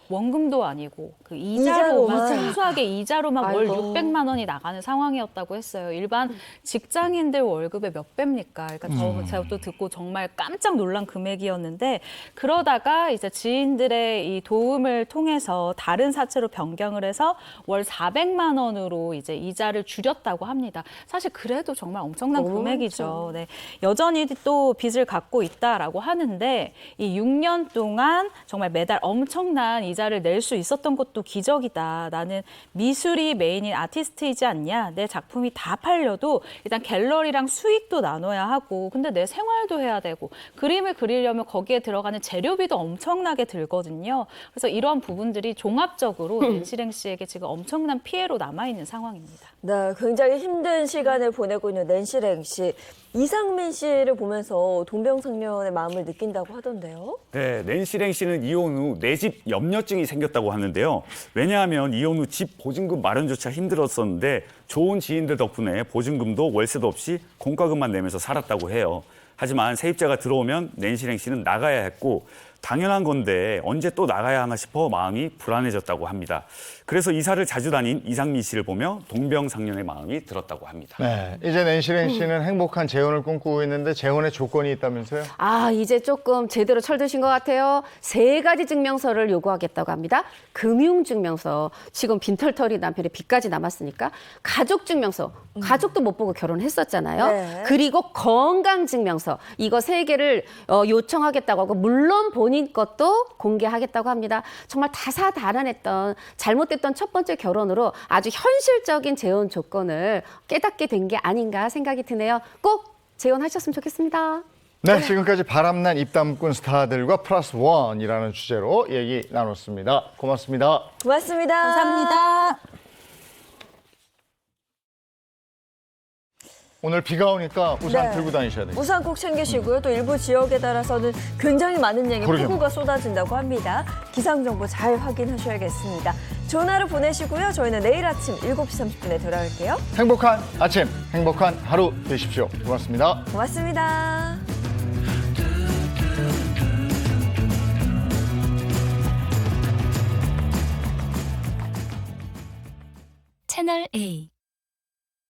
원금도 아니고 그 이자로만 순수하게 이자로만 월 600만 원이 나가는 상황이었다고 했어요. 일반 직장인들 월급의 몇 배입니까? 그러니까 제가 또 듣고 정말 깜짝 놀란 금액이었는데 그러다가 이제 지인들의 이 도움을 통해서 다른 사채로 변경을 해서 월 400만 원으로 이제 이자를 줄였다고 합니다. 사실 그래도 정말 엄청난 금액이죠. 네. 여전히 또 빚을 갖고 있다라고 하는데 이 6년 동안 정말 매달 엄청난 이자를 낼 수 있었던 것도 기적이다. 나는 미술이 메인인 아티스트이지 않냐. 내 작품이 다 팔려도 일단 갤러리랑 수익도 나눠야 하고 근데 내 생활도 해야 되고 그림을 그리려면 거기에 들어가는 재료비도 엄청나게 들거든요. 그래서 이런 부분들이 종합적으로 낸시 씨에게 지금 엄청난 피해로 남아있는 상황입니다. 네, 굉장히 힘든 시간을 보내고 있는 낸시 씨. 이상민 씨를 보면서 동병상련의 마음을 느낀다고 하던데요. 네, 낸시 씨는 이혼 후 내 집 염려증이 생겼다고 하는데요. 왜냐하면 이혼 후 집 보증금 마련조차 힘들었었는데 좋은 지인들 덕분에 보증금도 월세도 없이 공과금만 내면서 살았다고 해요. 하지만 세입자가 들어오면 낸시 씨는 나가야 했고 당연한 건데 언제 또 나가야 하나 싶어 마음이 불안해졌다고 합니다. 그래서 이사를 자주 다닌 이상미 씨를 보며 동병상련의 마음이 들었다고 합니다. 네, 이제 낸시랭 씨는 행복한 재혼을 꿈꾸고 있는데 재혼의 조건이 있다면서요? 아, 이제 조금 제대로 철드신 것 같아요. 3가지 증명서를 요구하겠다고 합니다. 금융증명서, 지금 빈털터리 남편의 빚까지 남았으니까 가족증명서, 가족도 못 보고 결혼했었잖아요. 네. 그리고 건강증명서, 이거 3개를 요청하겠다고 하고 물론 본인 것도 공개하겠다고 합니다. 정말 다사다난했던 잘못됐던 첫 번째 결혼으로 아주 현실적인 재혼 조건을 깨닫게 된 게 아닌가 생각이 드네요. 꼭 재혼하셨으면 좋겠습니다. 네, 지금까지 바람난 입담꾼 스타들과 플러스 원이라는 주제로 얘기 나눴습니다. 고맙습니다. 고맙습니다. 감사합니다. 오늘 비가 오니까 우산 네. 들고 다니셔야 돼요. 우산 꼭 챙기시고요. 또 일부 지역에 따라서는 굉장히 많은 양의 그러게요. 폭우가 쏟아진다고 합니다. 기상정보 잘 확인하셔야겠습니다. 좋은 하루 보내시고요. 저희는 내일 아침 7시 30분에 돌아올게요. 행복한 아침, 행복한 하루 되십시오. 고맙습니다. 고맙습니다. 채널 A